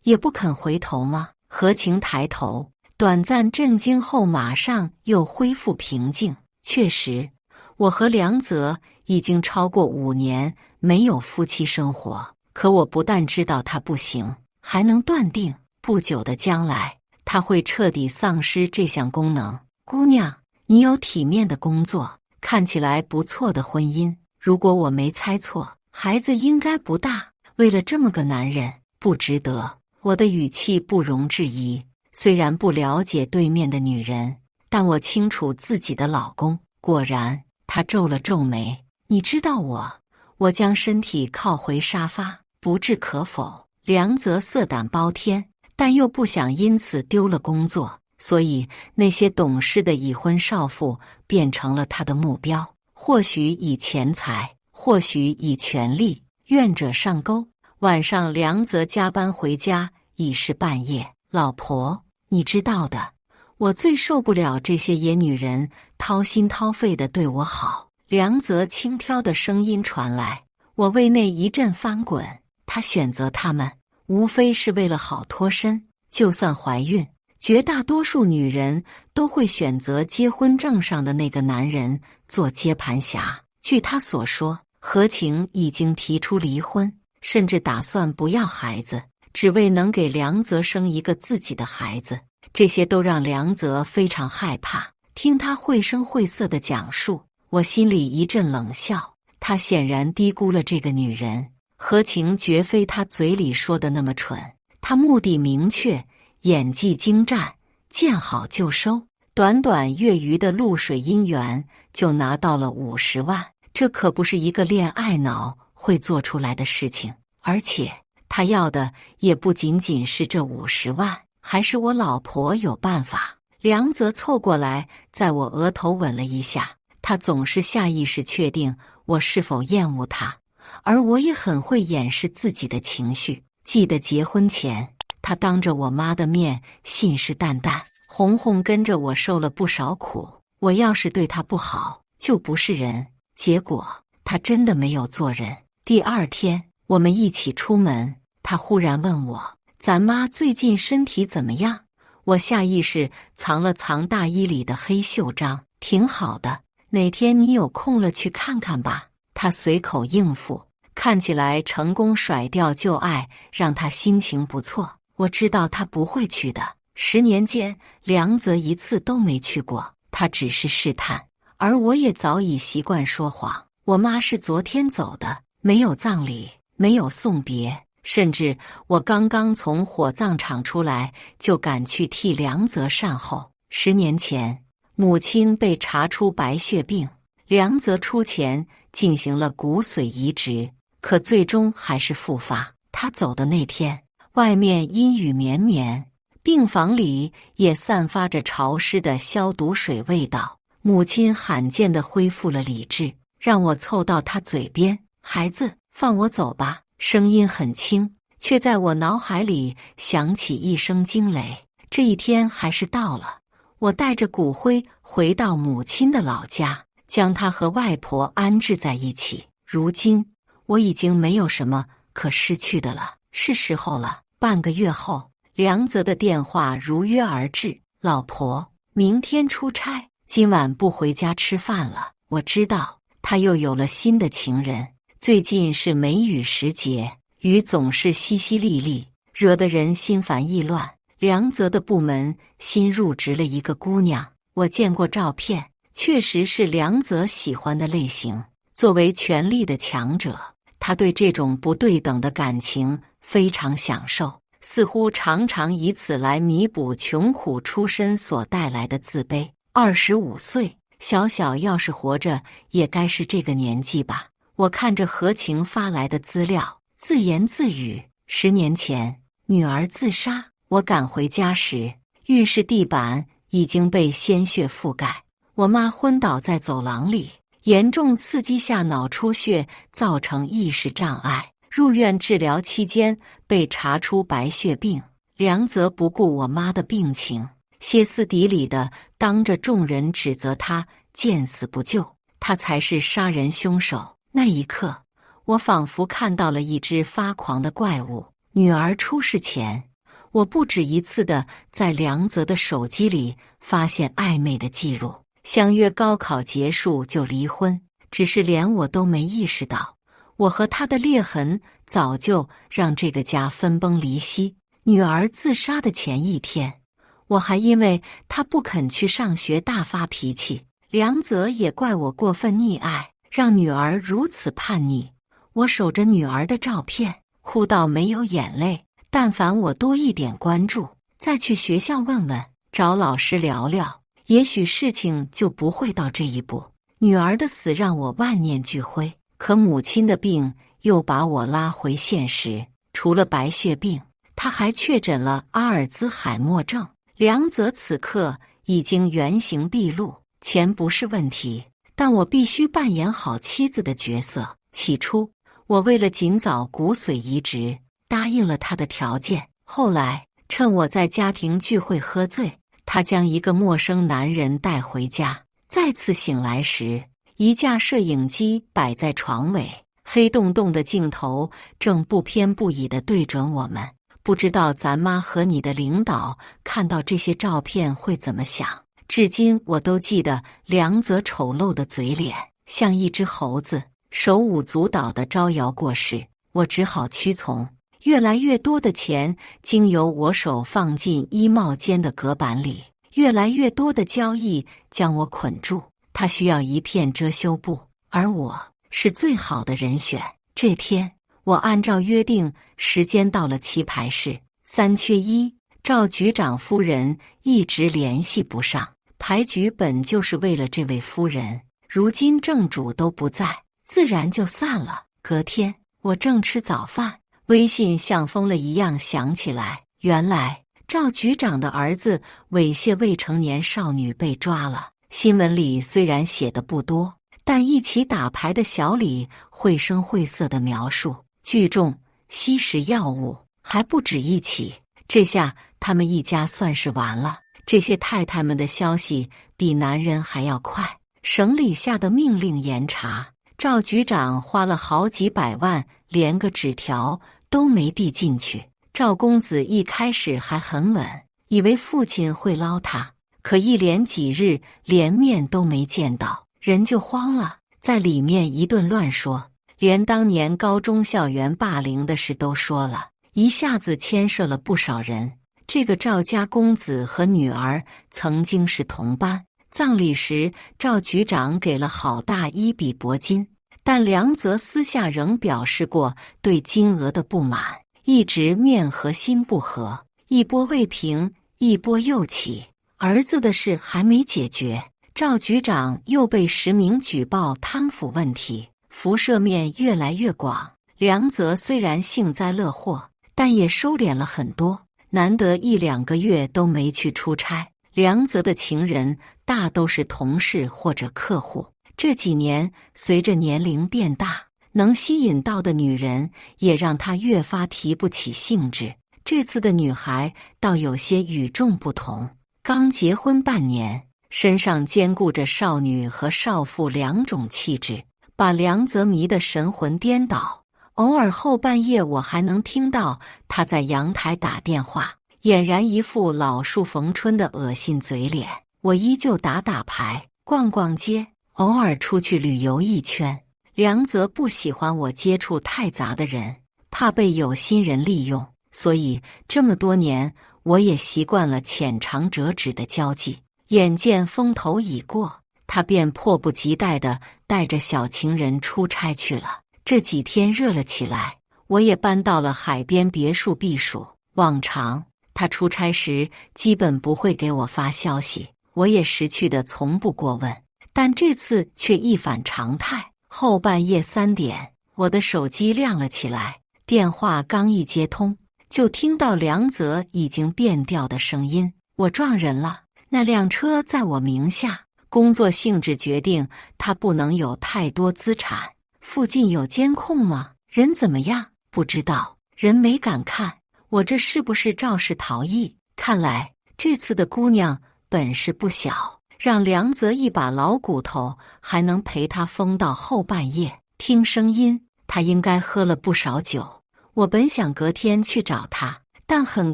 也不肯回头吗？何晴抬头，短暂震惊后马上又恢复平静。确实，我和梁泽已经超过5年没有夫妻生活，可我不但知道他不行，还能断定不久的将来他会彻底丧失这项功能。姑娘，你有体面的工作，看起来不错的婚姻，如果我没猜错，孩子应该不大。为了这么个男人，不值得。我的语气不容置疑，虽然不了解对面的女人，但我清楚自己的老公。果然，他皱了皱眉。你知道我将身体靠回沙发，不置可否。梁泽色胆包天，但又不想因此丢了工作，所以那些懂事的已婚少妇变成了他的目标，或许以钱财，或许以权力，愿者上钩。晚上梁泽加班回家已是半夜。老婆，你知道的，我最受不了这些野女人掏心掏肺地对我好。梁泽轻佻的声音传来，我胃内一阵翻滚。他选择他们，无非是为了好脱身。就算怀孕，绝大多数女人都会选择结婚证上的那个男人做接盘侠。据他所说，何晴已经提出离婚，甚至打算不要孩子，只为能给梁泽生一个自己的孩子。这些都让梁泽非常害怕。听他绘声绘色的讲述，我心里一阵冷笑。他显然低估了这个女人，何晴绝非他嘴里说的那么蠢。他目的明确，演技精湛，见好就收。短短月余的露水姻缘就拿到了50万，这可不是一个恋爱脑会做出来的事情。而且他要的也不仅仅是这50万，还是我老婆有办法。梁泽凑过来，在我额头吻了一下。他总是下意识确定我是否厌恶他，而我也很会掩饰自己的情绪。记得结婚前，他当着我妈的面信誓旦旦，红红跟着我受了不少苦，我要是对他不好，就不是人。结果他真的没有做人。第二天，我们一起出门，他忽然问我：“咱妈最近身体怎么样？”我下意识藏了藏大衣里的黑袖章：“挺好的，哪天你有空了去看看吧。”他随口应付，看起来成功甩掉旧爱，让他心情不错。我知道他不会去的。10年间，梁泽一次都没去过，他只是试探，而我也早已习惯说谎。我妈是昨天走的，没有葬礼，没有送别，甚至我刚刚从火葬场出来，就赶去替梁泽善后。10年前，母亲被查出白血病，梁泽出钱进行了骨髓移植，可最终还是复发。他走的那天，外面阴雨绵绵，病房里也散发着潮湿的消毒水味道。母亲罕见地恢复了理智，让我凑到她嘴边：“孩子，放我走吧。”声音很轻，却在我脑海里响起一声惊雷。这一天还是到了，我带着骨灰回到母亲的老家，将她和外婆安置在一起。如今，我已经没有什么可失去的了，是时候了。半个月后，梁泽的电话如约而至：“老婆，明天出差，今晚不回家吃饭了。”我知道他又有了新的情人。最近是梅雨时节，雨总是淅淅沥沥，惹得人心烦意乱。梁泽的部门新入职了一个姑娘，我见过照片，确实是梁泽喜欢的类型。作为权力的强者，他对这种不对等的感情非常享受，似乎常常以此来弥补穷苦出身所带来的自卑。25岁，小小要是活着，也该是这个年纪吧。我看着何晴发来的资料，自言自语：10年前，女儿自杀。我赶回家时，浴室地板已经被鲜血覆盖，我妈昏倒在走廊里，严重刺激下脑出血，造成意识障碍。入院治疗期间被查出白血病。梁泽不顾我妈的病情，歇斯底里地当着众人指责她见死不救，他才是杀人凶手。那一刻，我仿佛看到了一只发狂的怪物。女儿出事前，我不止一次地在梁泽的手机里发现暧昧的记录，相约高考结束就离婚。只是连我都没意识到，我和他的裂痕早就让这个家分崩离析。女儿自杀的前一天，我还因为他不肯去上学大发脾气，梁泽也怪我过分溺爱，让女儿如此叛逆。我守着女儿的照片，哭到没有眼泪。但凡我多一点关注，再去学校问问，找老师聊聊，也许事情就不会到这一步。女儿的死让我万念俱灰，可母亲的病又把我拉回现实。除了白血病，她还确诊了阿尔兹海默症。梁泽此刻已经原形毕露，钱不是问题，但我必须扮演好妻子的角色。起初，我为了尽早骨髓移植，答应了他的条件。后来，趁我在家庭聚会喝醉，他将一个陌生男人带回家。再次醒来时，一架摄影机摆在床尾，黑洞洞的镜头正不偏不倚地对准我们。不知道咱妈和你的领导看到这些照片会怎么想。至今我都记得梁泽丑陋的嘴脸，像一只猴子，手舞足蹈地招摇过市。我只好屈从。越来越多的钱经由我手放进衣帽间的隔板里，越来越多的交易将我捆住。他需要一片遮羞布，而我是最好的人选。这天，我按照约定时间到了棋牌室，3缺1，赵局长夫人一直联系不上。牌局本就是为了这位夫人，如今正主都不在，自然就散了。隔天，我正吃早饭，微信像疯了一样响起来。原来赵局长的儿子猥亵未成年少女被抓了。新闻里虽然写的不多，但一起打牌的小李绘声绘色的描述，聚众吸食药物，还不止一起。这下他们一家算是完了。这些太太们的消息比男人还要快。省里下的命令严查，赵局长花了好几百万，连个纸条都没递进去。赵公子一开始还很稳，以为父亲会捞他，可一连几日连面都没见到，人就慌了，在里面一顿乱说，连当年高中校园霸凌的事都说了，一下子牵涉了不少人。这个赵家公子和女儿曾经是同班，葬礼时赵局长给了好大一笔铂金，但梁泽私下仍表示过对金额的不满，一直面和心不和，一波未平，一波又起。儿子的事还没解决，赵局长又被实名举报贪腐问题，辐射面越来越广。梁泽虽然幸灾乐祸，但也收敛了很多，难得1-2个月都没去出差。梁泽的情人大都是同事或者客户，这几年随着年龄变大，能吸引到的女人也让他越发提不起兴致。这次的女孩倒有些与众不同，刚结婚半年，身上兼顾着少女和少妇2种气质，把梁泽迷得神魂颠倒。偶尔后半夜我还能听到她在阳台打电话，俨然一副老树逢春的恶心嘴脸。我依旧打牌，逛逛街，偶尔出去旅游一圈。梁泽不喜欢我接触太杂的人，怕被有心人利用，所以这么多年我也习惯了浅尝辄止的交际。眼见风头已过，他便迫不及待地带着小情人出差去了。这几天热了起来，我也搬到了海边别墅避暑。往常他出差时基本不会给我发消息，我也识趣的从不过问，但这次却一反常态。后半夜3点，我的手机亮了起来，电话刚一接通，就听到梁泽已经变调的声音：我撞人了，那辆车在我名下，工作性质决定他不能有太多资产。附近有监控吗？人怎么样？不知道，人没敢看。我这是不是肇事逃逸？看来这次的姑娘本事不小，让梁泽一把老骨头还能陪他疯到后半夜。听声音，他应该喝了不少酒。我本想隔天去找他，但很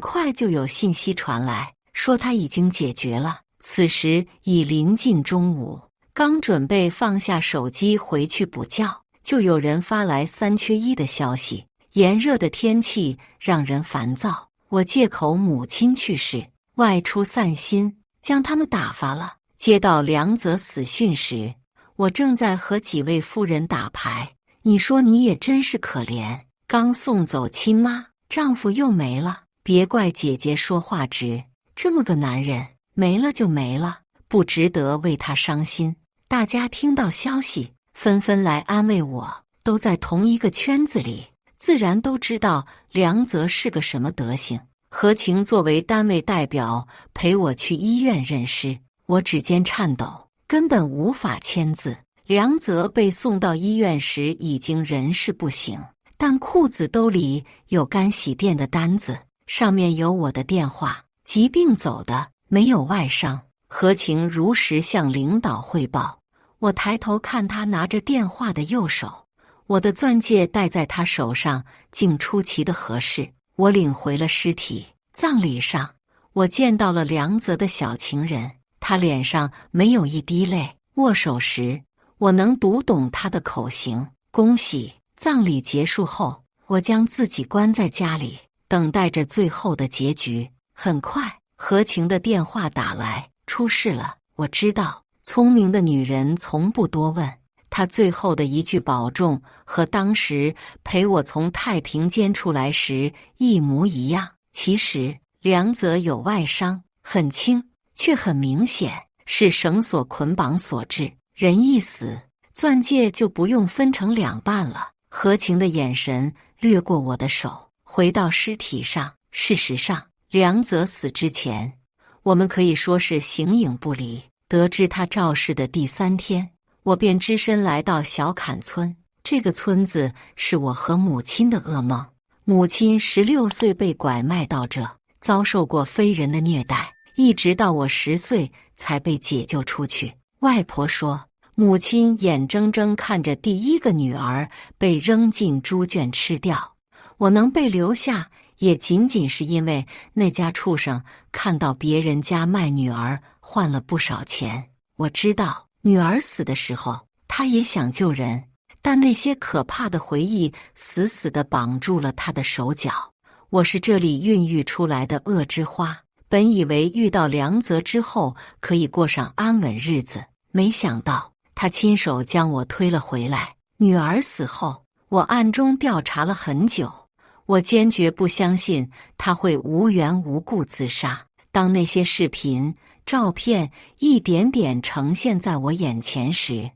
快就有信息传来，说他已经解决了。此时已临近中午，刚准备放下手机回去补觉，就有人发来3缺1的消息。炎热的天气让人烦躁，我借口母亲去世，外出散心，将他们打发了。接到梁泽死讯时，我正在和几位夫人打牌。你说你也真是可怜，刚送走亲妈，丈夫又没了。别怪姐姐说话直，这么个男人没了就没了，不值得为他伤心。大家听到消息纷纷来安慰我，都在同一个圈子里，自然都知道梁泽是个什么德行。何晴作为单位代表陪我去医院认尸，我指尖颤抖，根本无法签字。梁泽被送到医院时已经人事不省，但裤子兜里有干洗店的单子，上面有我的电话。疾病走的，没有外伤。何晴如实向领导汇报。我抬头看他拿着电话的右手，我的钻戒戴在他手上竟出奇的合适。我领回了尸体。葬礼上，我见到了梁泽的小情人，他脸上没有一滴泪。握手时，我能读懂他的口型。恭喜！葬礼结束后，我将自己关在家里，等待着最后的结局。很快，何晴的电话打来，出事了。我知道，聪明的女人从不多问。她最后的一句保重和当时陪我从太平间出来时一模一样。其实梁泽有外伤，很轻，却很明显，是绳索捆绑所致。人一死，钻戒就不用分成2半了。何晴的眼神掠过我的手，回到尸体上。事实上，梁泽死之前，我们可以说是形影不离。得知他肇事的第3天，我便只身来到小坎村。这个村子是我和母亲的噩梦。母亲16岁被拐卖到这，遭受过非人的虐待，一直到我10岁才被解救出去。外婆说，母亲眼睁睁看着第1个女儿被扔进猪圈吃掉，我能被留下，也仅仅是因为那家畜生看到别人家卖女儿换了不少钱。我知道女儿死的时候，他也想救人，但那些可怕的回忆死死地绑住了他的手脚。我是这里孕育出来的恶之花，本以为遇到梁泽之后可以过上安稳日子，没想到他亲手将我推了回来。女儿死后，我暗中调查了很久，我坚决不相信他会无缘无故自杀。当那些视频、照片一点点呈现在我眼前时，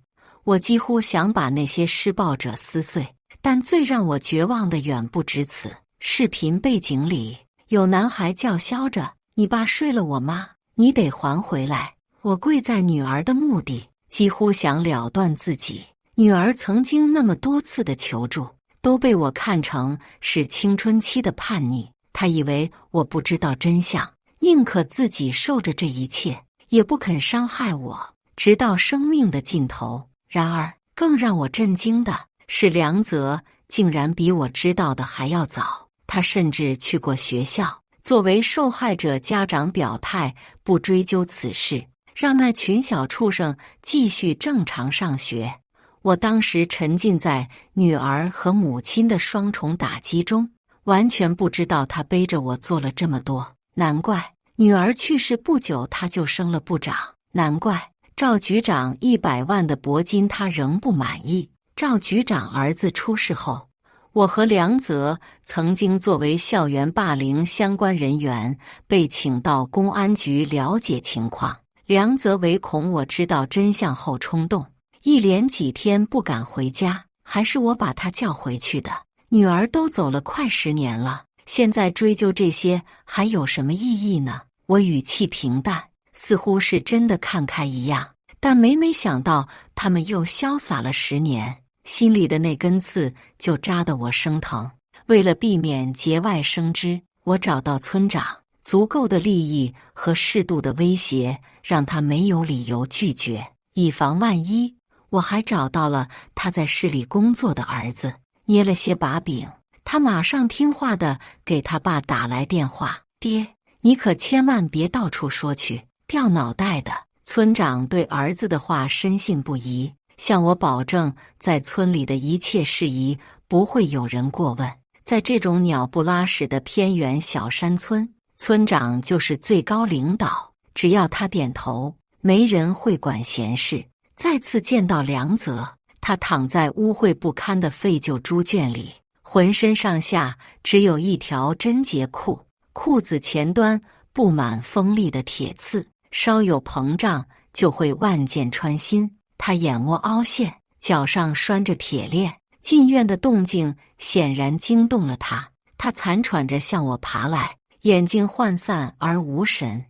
我几乎想把那些施暴者撕碎。但最让我绝望的远不止此。视频背景里有男孩叫嚣着：“你爸睡了我妈，你得还回来。”我跪在女儿的墓地，几乎想了断自己。女儿曾经那么多次的求助，都被我看成是青春期的叛逆。她以为我不知道真相，宁可自己受着这一切，也不肯伤害我，直到生命的尽头。然而，更让我震惊的是，梁泽竟然比我知道的还要早。他甚至去过学校，作为受害者家长表态不追究此事，让那群小畜生继续正常上学。我当时沉浸在女儿和母亲的双重打击中，完全不知道他背着我做了这么多。难怪女儿去世不久他就升了部长，难怪赵局长100万的铂金他仍不满意。赵局长儿子出事后，我和梁泽曾经作为校园霸凌相关人员被请到公安局了解情况。梁泽唯恐我知道真相后冲动，一连几天不敢回家，还是我把他叫回去的。女儿都走了快10年了，现在追究这些还有什么意义呢？我语气平淡，似乎是真的看开一样，但每想到他们又潇洒了10年，心里的那根刺就扎得我生疼。为了避免节外生枝，我找到村长，足够的利益和适度的威胁让他没有理由拒绝。以防万一，我还找到了他在市里工作的儿子，捏了些把柄。他马上听话地给他爸打来电话：“爹，你可千万别到处说去，掉脑袋的。”村长对儿子的话深信不疑，向我保证在村里的一切事宜不会有人过问。在这种鸟不拉屎的偏远小山村，村长就是最高领导，只要他点头，没人会管闲事。再次见到梁泽，他躺在污秽不堪的废旧猪圈里，浑身上下只有一条贞洁裤，裤子前端布满锋利的铁刺，稍有膨胀就会万箭穿心。他眼窝凹陷，脚上拴着铁链，进院的动静显然惊动了他。他残喘着向我爬来，眼睛涣散而无神。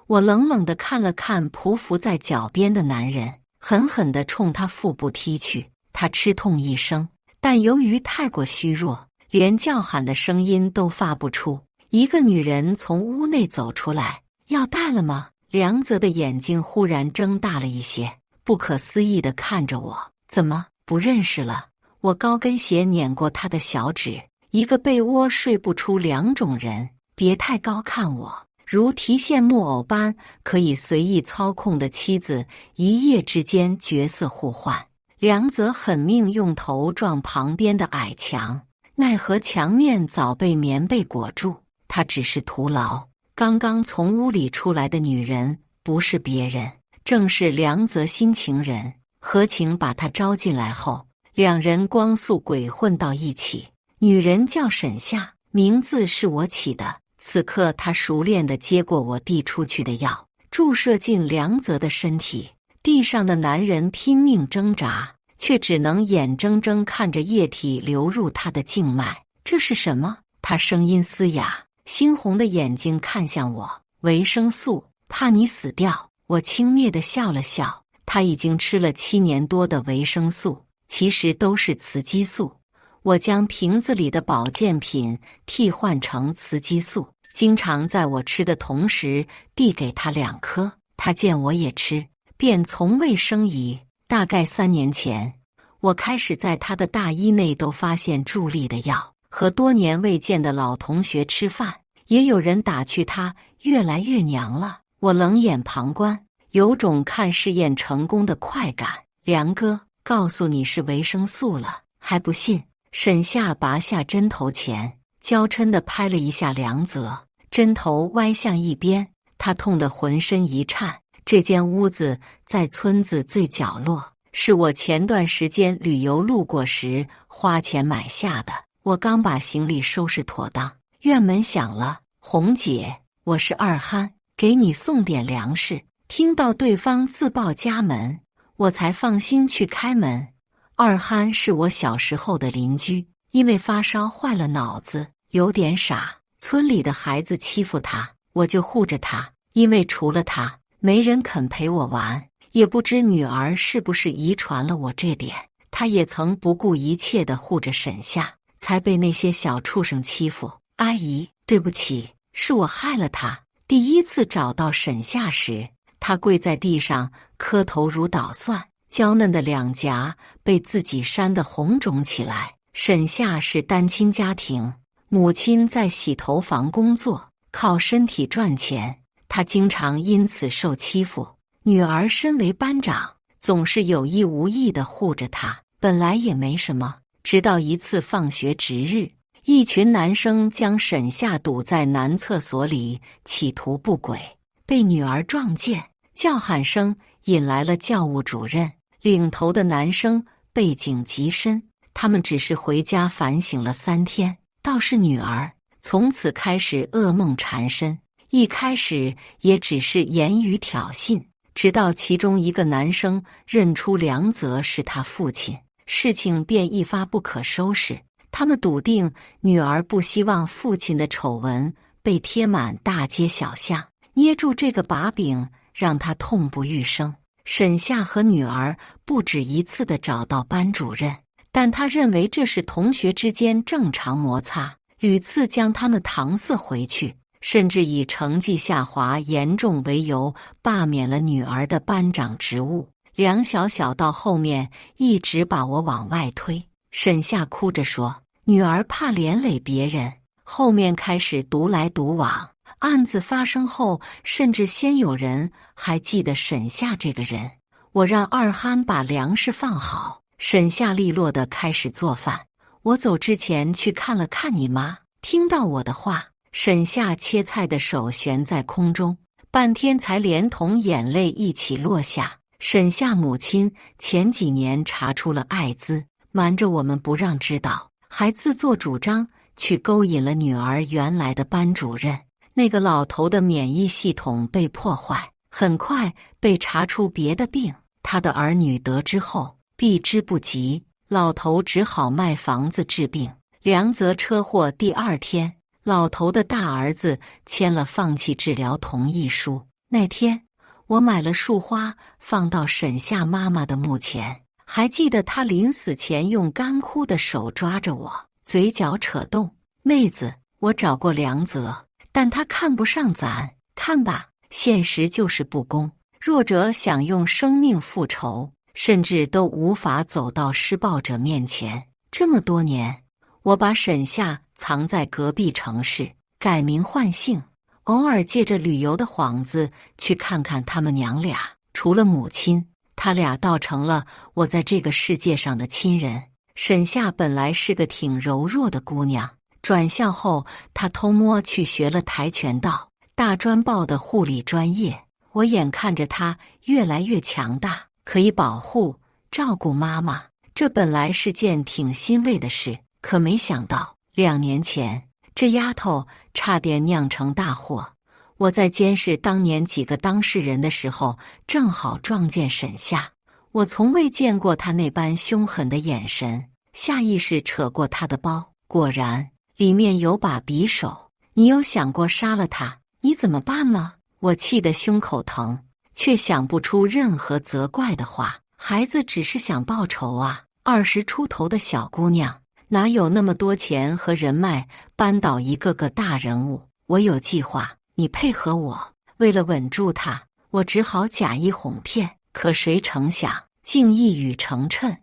我冷冷地看了看匍匐在脚边的男人，狠狠地冲他腹部踢去。他吃痛一声，但由于太过虚弱，连叫喊的声音都发不出。一个女人从屋内走出来：“要带了吗？”梁泽的眼睛忽然睁大了一些，不可思议地看着我：“怎么不认识了？”我高跟鞋碾过他的小指：“一个被窝睡不出2种人，别太高看我。”如提线木偶般可以随意操控的妻子，一夜之间角色互换。梁泽狠命用头撞旁边的矮墙，奈何墙面早被棉被裹住，他只是徒劳。刚刚从屋里出来的女人不是别人，正是梁泽新情人。何晴把他招进来后，两人光速鬼混到一起。女人叫沈夏，名字是我起的。此刻她熟练地接过我递出去的药，注射进梁泽的身体。地上的男人拼命挣扎，却只能眼睁睁看着液体流入他的静脉。这是什么？他声音嘶哑，猩红的眼睛看向我。维生素，怕你死掉。我轻蔑地笑了笑。他已经吃了7年多的维生素，其实都是雌激素。我将瓶子里的保健品替换成雌激素，经常在我吃的同时递给他2颗。他见我也吃，便从未生疑。大概3年前，我开始在他的大衣内都发现助力的药，和多年未见的老同学吃饭，也有人打趣他越来越娘了。我冷眼旁观，有种看试验成功的快感。梁哥，告诉你是维生素了，还不信？沈夏拔下针头前，娇嗔地拍了一下梁泽，针头歪向一边，他痛得浑身一颤。这间屋子在村子最角落，是我前段时间旅游路过时花钱买下的。我刚把行李收拾妥当，院门响了。红姐，我是二憨，给你送点粮食。听到对方自报家门，我才放心去开门。二憨是我小时候的邻居，因为发烧坏了脑子，有点傻。村里的孩子欺负他，我就护着他，因为除了他，没人肯陪我玩。也不知女儿是不是遗传了我这点，她也曾不顾一切地护着沈夏，才被那些小畜生欺负。阿姨，对不起，是我害了她。第一次找到沈夏时，她跪在地上磕头如捣蒜，娇嫩的两颊被自己扇得红肿起来。沈夏是单亲家庭，母亲在洗头房工作，靠身体赚钱，她经常因此受欺负。女儿身为班长，总是有意无意地护着她，本来也没什么。直到一次放学值日，一群男生将沈夏堵在男厕所里，企图不轨，被女儿撞见，叫喊声引来了教务主任。领头的男生背景极深，他们只是回家反省了3天，倒是女儿从此开始噩梦缠身。一开始也只是言语挑衅，直到其中一个男生认出梁泽是他父亲，事情便一发不可收拾。他们笃定女儿不希望父亲的丑闻被贴满大街小巷，捏住这个把柄，让他痛不欲生。沈夏和女儿不止一次地找到班主任，但他认为这是同学之间正常摩擦，屡次将他们搪塞回去，甚至以成绩下滑严重为由罢免了女儿的班长职务。梁小小到后面一直把我往外推。沈夏哭着说，女儿怕连累别人，后面开始独来独往。案子发生后，甚至先有人还记得沈夏这个人。我让二憨把粮食放好，沈夏利落地开始做饭。我走之前去看了看你妈。听到我的话，沈夏切菜的手悬在空中，半天才连同眼泪一起落下。沈夏母亲前几年查出了艾滋，瞒着我们不让知道，还自作主张去勾引了女儿原来的班主任。那个老头的免疫系统被破坏，很快被查出别的病。他的儿女得知后避之不及，老头只好卖房子治病。梁泽车祸第2天，老头的大儿子签了放弃治疗同意书。那天我买了束花放到沈夏妈妈的墓前，还记得她临死前用干枯的手抓着我，嘴角扯动。妹子，我找过梁泽，但他看不上咱。看吧，现实就是不公，弱者想用生命复仇，甚至都无法走到施暴者面前。这么多年，我把沈夏藏在隔壁城市，改名换姓，偶尔借着旅游的幌子去看看他们娘俩。除了母亲，他俩倒成了我在这个世界上的亲人。沈夏本来是个挺柔弱的姑娘，转校后，她偷摸去学了跆拳道，大专报的护理专业。我眼看着她越来越强大，可以保护、照顾妈妈，这本来是件挺欣慰的事。可没想到，2年前，这丫头差点酿成大祸。我在监视当年几个当事人的时候，正好撞见沈夏。我从未见过她那般凶狠的眼神，下意识扯过她的包，果然里面有把匕首。你有想过杀了他，你怎么办吗？我气得胸口疼，却想不出任何责怪的话。孩子只是想报仇啊，20出头的小姑娘，哪有那么多钱和人脉扳倒一个个大人物？我有计划，你配合我。为了稳住他，我只好假意哄骗，可谁成想，竟一语成谶。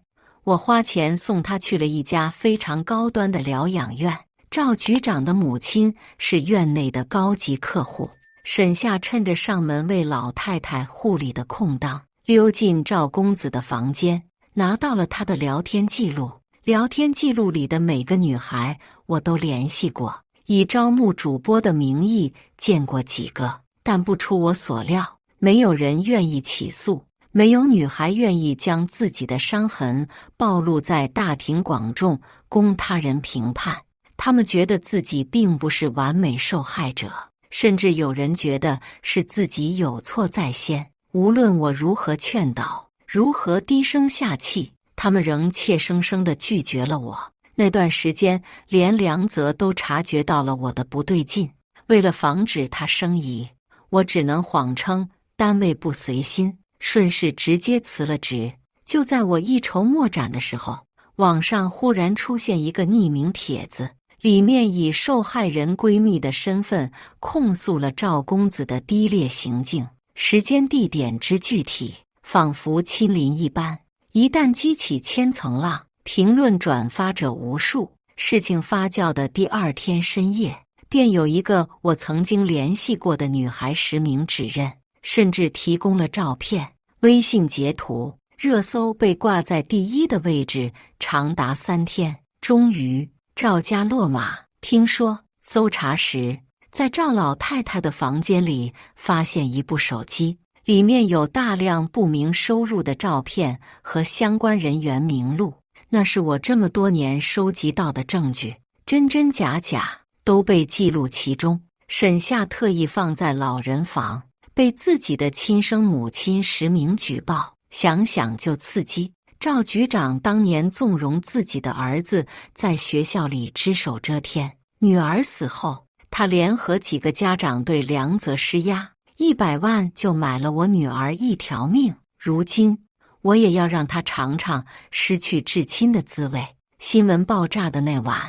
我花钱送他去了一家非常高端的疗养院，赵局长的母亲是院内的高级客户。沈夏趁着上门为老太太护理的空档，溜进赵公子的房间，拿到了他的聊天记录。聊天记录里的每个女孩我都联系过，以招募主播的名义见过几个，但不出我所料，没有人愿意起诉，没有女孩愿意将自己的伤痕暴露在大庭广众，供他人评判。他们觉得自己并不是完美受害者，甚至有人觉得是自己有错在先。无论我如何劝导，如何低声下气，他们仍怯生生地拒绝了我。那段时间，连梁泽都察觉到了我的不对劲。为了防止他生疑，我只能谎称单位不随心，顺势直接辞了职。就在我一筹莫展的时候，网上忽然出现一个匿名帖子，里面以受害人闺蜜的身份控诉了赵公子的低劣行径，时间地点之具体，仿佛亲临一般。一旦激起千层浪，评论转发者无数。事情发酵的第2天深夜，便有一个我曾经联系过的女孩实名指认，甚至提供了照片、微信截图。热搜被挂在第1的位置长达3天。终于赵家落马。听说搜查时，在赵老太太的房间里发现一部手机，里面有大量不明收入的照片和相关人员名录。那是我这么多年收集到的证据，真真假假都被记录其中。沈夏特意放在老人房，被自己的亲生母亲实名举报，想想就刺激。赵局长当年纵容自己的儿子在学校里只手遮天，女儿死后，他联合几个家长对梁泽施压，100万就买了我女儿一条命。如今我也要让他尝尝失去至亲的滋味。新闻爆炸的那晚，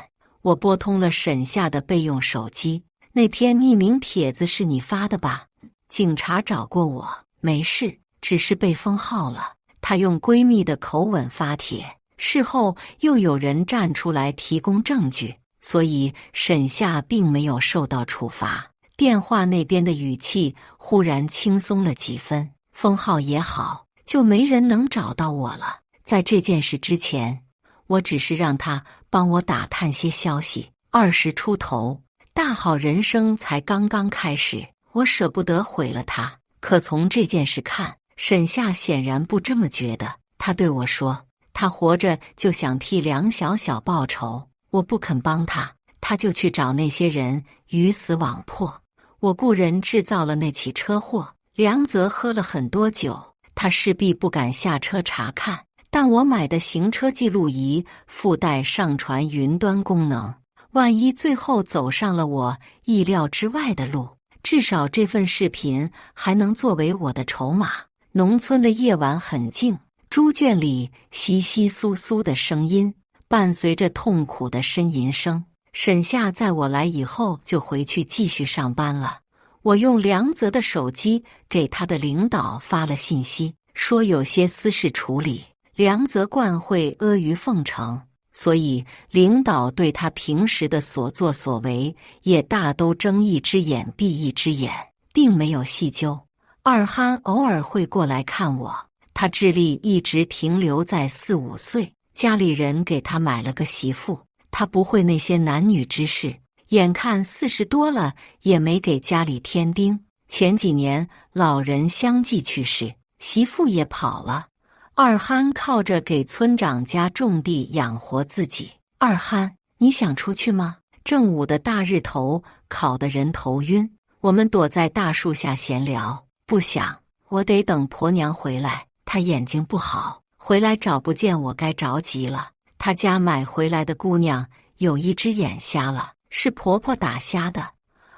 我拨通了沈夏的备用手机。那篇匿名帖子是你发的吧？警察找过我，没事，只是被封号了。她用闺蜜的口吻发帖，事后又有人站出来提供证据，所以沈夏并没有受到处罚。电话那边的语气忽然轻松了几分，封号也好，就没人能找到我了。在这件事之前，我只是让他帮我打探些消息。20出头，大好人生才刚刚开始，我舍不得毁了他。可从这件事看，沈夏显然不这么觉得。他对我说，他活着就想替梁小小报仇，我不肯帮他，他就去找那些人鱼死网破。我雇人制造了那起车祸，梁泽喝了很多酒，他势必不敢下车查看，但我买的行车记录仪附带上传云端功能，万一最后走上了我意料之外的路，至少这份视频还能作为我的筹码。农村的夜晚很静，猪圈里窸窸窣窣的声音伴随着痛苦的呻吟声。沈夏在我来以后就回去继续上班了。我用梁泽的手机给他的领导发了信息，说有些私事处理。梁泽惯会阿谀奉承，所以领导对他平时的所作所为也大都睁一只眼闭一只眼，并没有细究。二憨偶尔会过来看我，他智力一直停留在4、5岁，家里人给他买了个媳妇，他不会那些男女之事，眼看40多了也没给家里添丁。前几年老人相继去世，媳妇也跑了，二憨靠着给村长家种地养活自己。二憨，你想出去吗？正午的大日头烤得人头晕，我们躲在大树下闲聊。不想，我得等婆娘回来，她眼睛不好，回来找不见我该着急了。她家买回来的姑娘有一只眼瞎了，是婆婆打瞎的。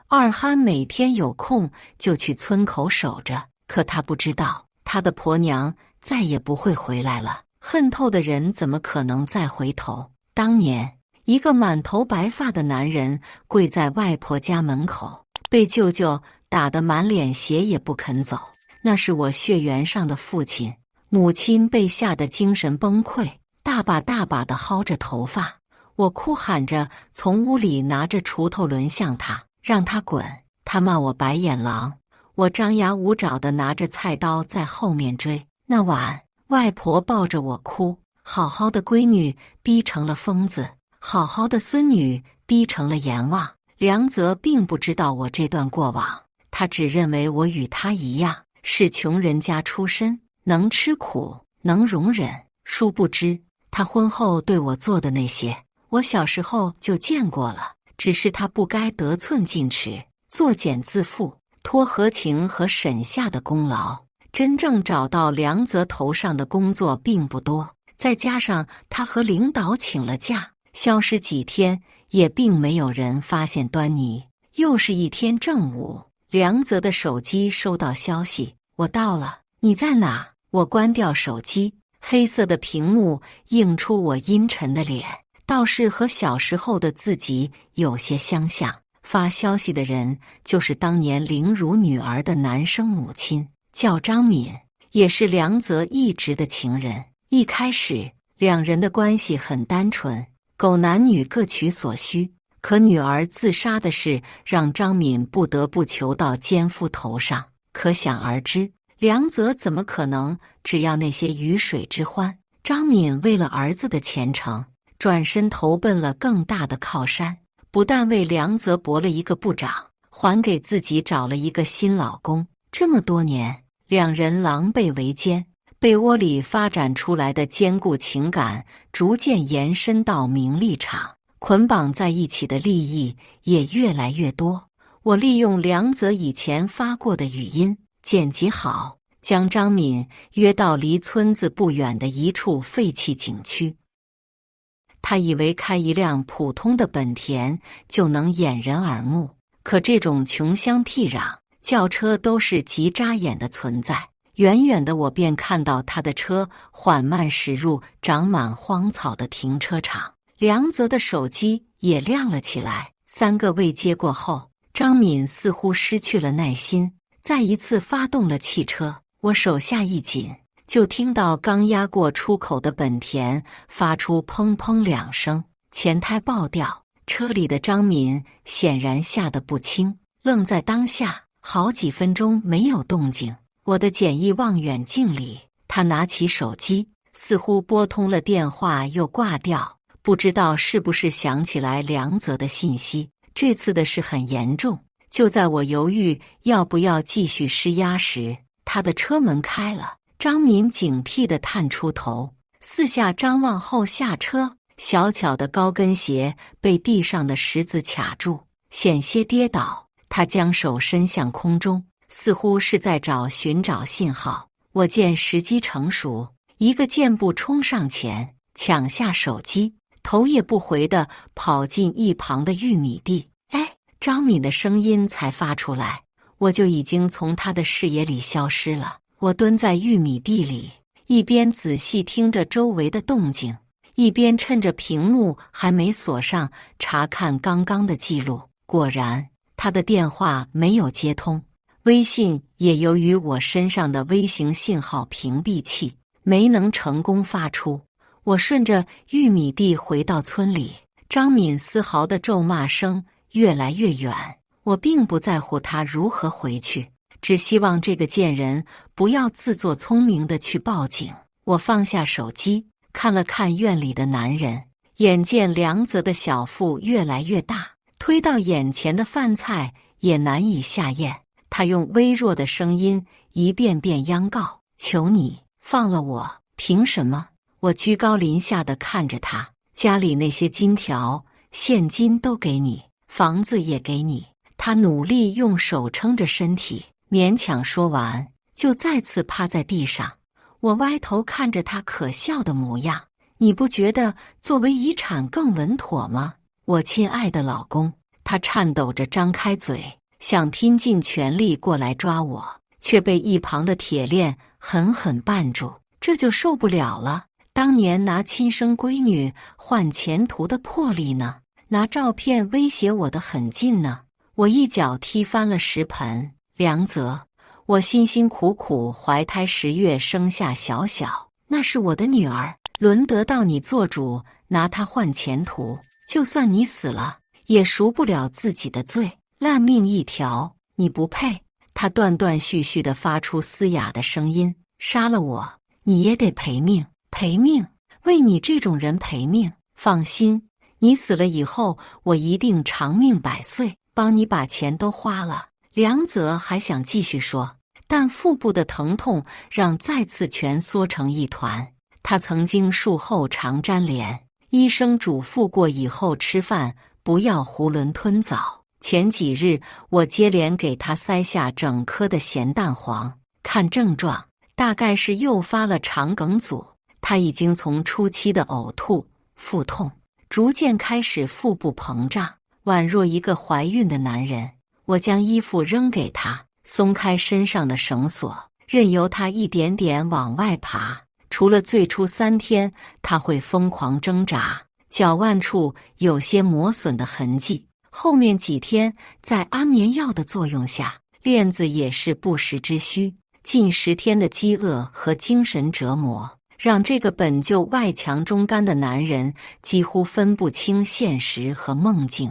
二憨每天有空就去村口守着，可他不知道，他的婆娘再也不会回来了。恨透的人怎么可能再回头？当年，一个满头白发的男人跪在外婆家门口，被舅舅打得满脸血也不肯走。那是我血缘上的父亲。母亲被吓得精神崩溃，大把大把地薅着头发。我哭喊着从屋里拿着锄头抡向他，让他滚。他骂我白眼狼。我张牙舞爪地拿着菜刀在后面追。那晚，外婆抱着我哭，好好的闺女逼成了疯子，好好的孙女逼成了阎王。梁泽并不知道我这段过往，他只认为我与他一样，是穷人家出身，能吃苦，能容忍。殊不知，他婚后对我做的那些，我小时候就见过了，只是他不该得寸进尺，作茧自缚，拖何晴和沈夏的功劳。真正找到梁泽头上的工作并不多，再加上他和领导请了假，消失几天，也并没有人发现端倪。又是一天正午，梁泽的手机收到消息：我到了，你在哪？我关掉手机，黑色的屏幕映出我阴沉的脸，倒是和小时候的自己有些相像。发消息的人就是当年凌辱女儿的男生母亲，叫张敏，也是梁泽一直的情人。一开始，两人的关系很单纯，狗男女各取所需。可女儿自杀的事让张敏不得不求到奸夫头上，可想而知，梁泽怎么可能只要那些鱼水之欢？张敏为了儿子的前程，转身投奔了更大的靠山，不但为梁泽驳了一个部长，还给自己找了一个新老公。这么多年，两人狼狈为奸，被窝里发展出来的坚固情感逐渐延伸到名利场，捆绑在一起的利益也越来越多。我利用梁泽以前发过的语音剪辑好，将张敏约到离村子不远的一处废弃景区。他以为开一辆普通的本田就能掩人耳目，可这种穷乡僻壤，轿车都是极扎眼的存在。远远的我便看到他的车缓慢驶入长满荒草的停车场。梁泽的手机也亮了起来，3个未接过后，张敏似乎失去了耐心，再一次发动了汽车。我手下一紧，就听到刚压过出口的本田发出砰砰2声，前胎爆掉。车里的张敏显然吓得不轻，愣在当下，好几分钟没有动静。我的简易望远镜里，他拿起手机，似乎拨通了电话又挂掉，不知道是不是想起来梁泽的信息。这次的事很严重。就在我犹豫要不要继续施压时，他的车门开了。张敏警惕地探出头，四下张望后下车。小巧的高跟鞋被地上的石子卡住，险些跌倒。他将手伸向空中，似乎是在寻找信号。我见时机成熟，一个箭步冲上前，抢下手机，头也不回地跑进一旁的玉米地。哎，张敏的声音才发出来，我就已经从他的视野里消失了。我蹲在玉米地里，一边仔细听着周围的动静，一边趁着屏幕还没锁上查看刚刚的记录。果然，他的电话没有接通，微信也由于我身上的微型信号屏蔽器，没能成功发出。我顺着玉米地回到村里，张敏丝毫的咒骂声越来越远。我并不在乎他如何回去，只希望这个贱人不要自作聪明地去报警。我放下手机，看了看院里的男人，眼见梁泽的小腹越来越大，推到眼前的饭菜也难以下咽。他用微弱的声音一遍遍央告：求你放了我！凭什么？我居高临下地看着他，家里那些金条、现金都给你，房子也给你。他努力用手撑着身体，勉强说完，就再次趴在地上。我歪头看着他可笑的模样，你不觉得作为遗产更稳妥吗？我亲爱的老公，他他颤抖着张开嘴，想拼尽全力过来抓我，却被一旁的铁链狠狠绊住。这就受不了了。当年拿亲生闺女换前途的魄力呢？拿照片威胁我的狠劲呢？我一脚踢翻了食盆。梁泽，我辛辛苦苦怀胎10月生下小小，那是我的女儿，轮得到你做主拿她换前途？就算你死了，也赎不了自己的罪，烂命一条，你不配。他断断续续地发出嘶哑的声音，杀了我，你也得赔命，赔命，为你这种人赔命。放心，你死了以后，我一定长命百岁，帮你把钱都花了。梁泽还想继续说，但腹部的疼痛让再次蜷缩成一团。他曾经术后常沾连，医生嘱咐过以后吃饭不要囫囵吞枣。前几日我接连给他塞下整颗的咸蛋黄，看症状大概是诱发了肠梗阻。他已经从初期的呕吐、腹痛，逐渐开始腹部膨胀，宛若一个怀孕的男人。我将衣服扔给他，松开身上的绳索，任由他一点点往外爬。除了最初3天他会疯狂挣扎，脚腕处有些磨损的痕迹，后面几天在安眠药的作用下，链子也是不时之需。近10天的饥饿和精神折磨，让这个本就外强中干的男人几乎分不清现实和梦境。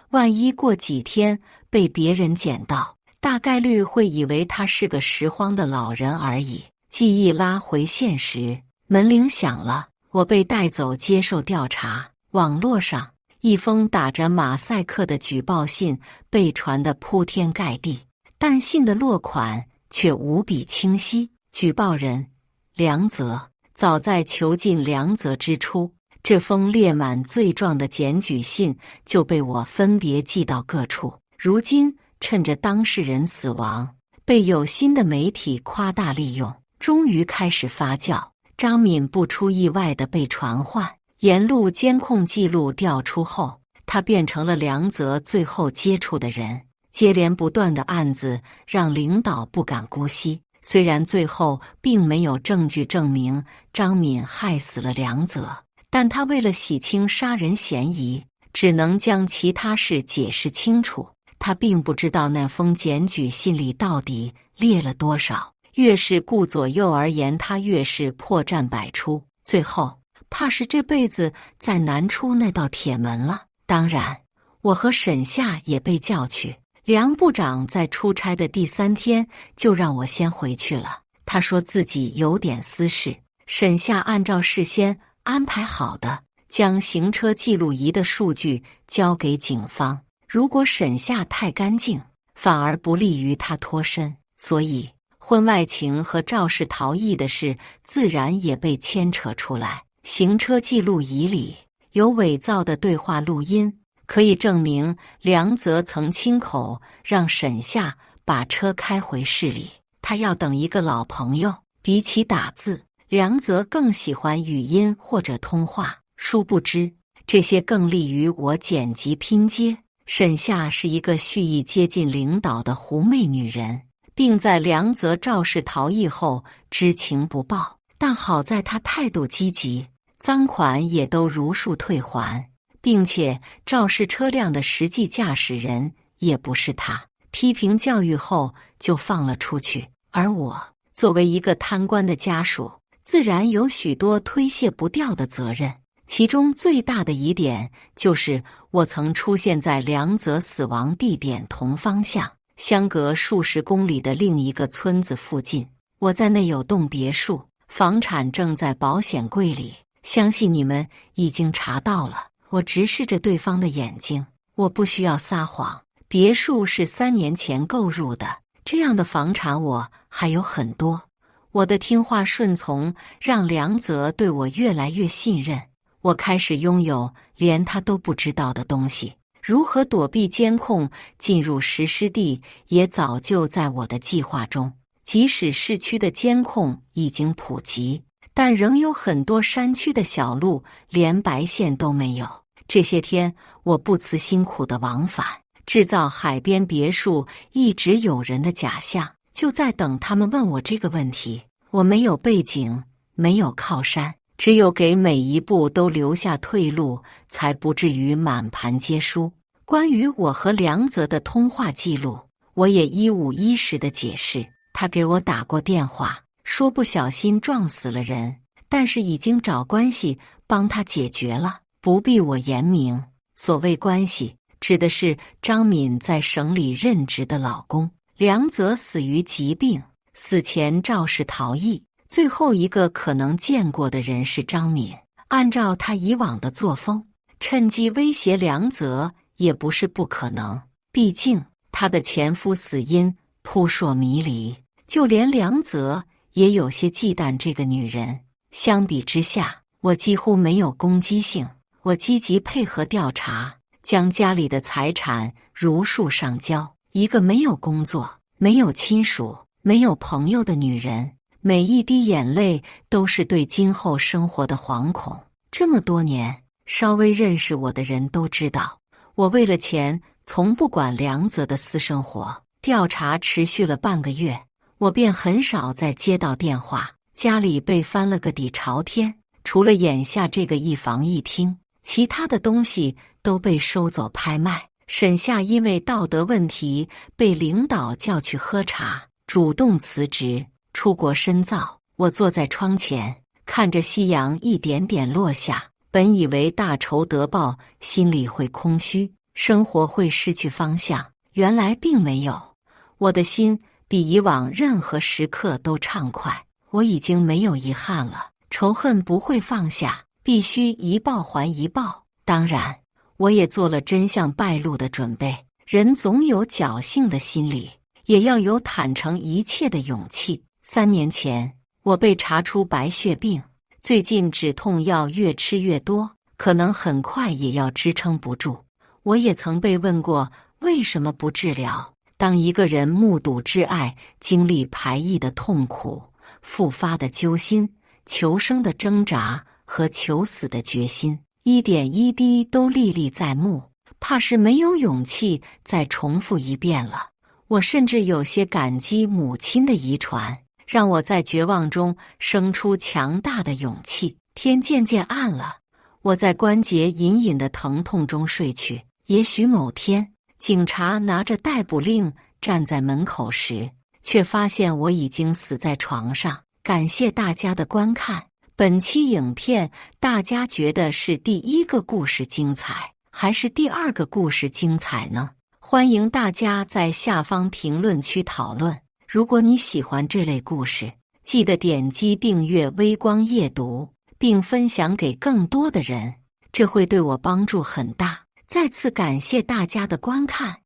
万一过几天被别人捡到，大概率会以为他是个拾荒的老人而已。记忆拉回现实，门铃响了，我被带走接受调查。网络上一封打着马赛克的举报信被传得铺天盖地，但信的落款却无比清晰。举报人梁泽。早在囚禁梁泽之初，这封列满罪状的检举信就被我分别寄到各处。如今趁着当事人死亡，被有心的媒体夸大利用，终于开始发酵。张敏不出意外地被传唤，沿路监控记录调出后，他变成了梁泽最后接触的人。接连不断的案子让领导不敢姑息，虽然最后并没有证据证明张敏害死了梁泽，但他为了洗清杀人嫌疑，只能将其他事解释清楚。他并不知道那封检举信里到底列了多少，越是顾左右而言，他越是破绽百出，最后怕是这辈子再难出那道铁门了。当然，我和沈夏也被叫去。梁部长在出差的第3天就让我先回去了，他说自己有点私事。沈夏按照事先安排好的，将行车记录仪的数据交给警方。如果沈夏太干净，反而不利于他脱身，所以婚外情和肇事逃逸的事自然也被牵扯出来。行车记录仪里有伪造的对话录音，可以证明梁泽曾亲口让沈夏把车开回市里，他要等一个老朋友。比起打字，梁泽更喜欢语音或者通话，殊不知这些更利于我剪辑拼接。沈夏是一个蓄意接近领导的狐媚女人，并在梁泽肇事逃逸后知情不报，但好在她态度积极，赃款也都如数退还，并且肇事车辆的实际驾驶人也不是他。批评教育后就放了出去，而我作为一个贪官的家属，自然有许多推卸不掉的责任。其中最大的疑点就是我曾出现在梁泽死亡地点同方向，相隔数十公里的另一个村子附近。我在那有栋别墅，房产正在保险柜里，相信你们已经查到了。我直视着对方的眼睛，我不需要撒谎，别墅是3年前购入的，这样的房产我还有很多。我的听话顺从让梁泽对我越来越信任，我开始拥有连他都不知道的东西。如何躲避监控进入实施地也早就在我的计划中，即使市区的监控已经普及，但仍有很多山区的小路连白线都没有。这些天我不辞辛苦的往返，制造海边别墅一直有人的假象，就在等他们问我这个问题。我没有背景，没有靠山，只有给每一步都留下退路，才不至于满盘皆输。关于我和梁泽的通话记录，我也一五一十的解释。他给我打过电话，说不小心撞死了人，但是已经找关系帮他解决了，不必我言明。所谓关系，指的是张敏在省里任职的老公。梁泽死于疾病，死前肇事逃逸，最后一个可能见过的人是张敏。按照他以往的作风，趁机威胁梁泽也不是不可能，毕竟他的前夫死因扑朔迷离，就连梁泽也有些忌惮这个女人。相比之下，我几乎没有攻击性，我积极配合调查，将家里的财产如数上交。一个没有工作、没有亲属、没有朋友的女人，每一滴眼泪都是对今后生活的惶恐。这么多年，稍微认识我的人都知道，我为了钱从不管梁泽的私生活。调查持续了半个月，我便很少再接到电话，家里被翻了个底朝天，除了眼下这个一房一厅，其他的东西都被收走拍卖。沈夏因为道德问题被领导叫去喝茶，主动辞职，出国深造。我坐在窗前，看着夕阳一点点落下，本以为大仇得报，心里会空虚，生活会失去方向，原来并没有。我的心比以往任何时刻都畅快，我已经没有遗憾了，仇恨不会放下，必须一报还一报。当然，我也做了真相败露的准备。人总有侥幸的心理，也要有坦诚一切的勇气。3年前，我被查出白血病，最近止痛药越吃越多，可能很快也要支撑不住。我也曾被问过为什么不治疗。当一个人目睹挚爱经历排异的痛苦、复发的揪心、求生的挣扎和求死的决心，一点一滴都历历在目，怕是没有勇气再重复一遍了。我甚至有些感激母亲的遗传，让我在绝望中生出强大的勇气。天渐渐暗了，我在关节隐隐的疼痛中睡去。也许某天，警察拿着逮捕令站在门口时，却发现我已经死在床上。感谢大家的观看。本期影片大家觉得是第1个故事精彩，还是第2个故事精彩呢？欢迎大家在下方评论区讨论。如果你喜欢这类故事，记得点击订阅微光夜读，并分享给更多的人，这会对我帮助很大。再次感谢大家的观看。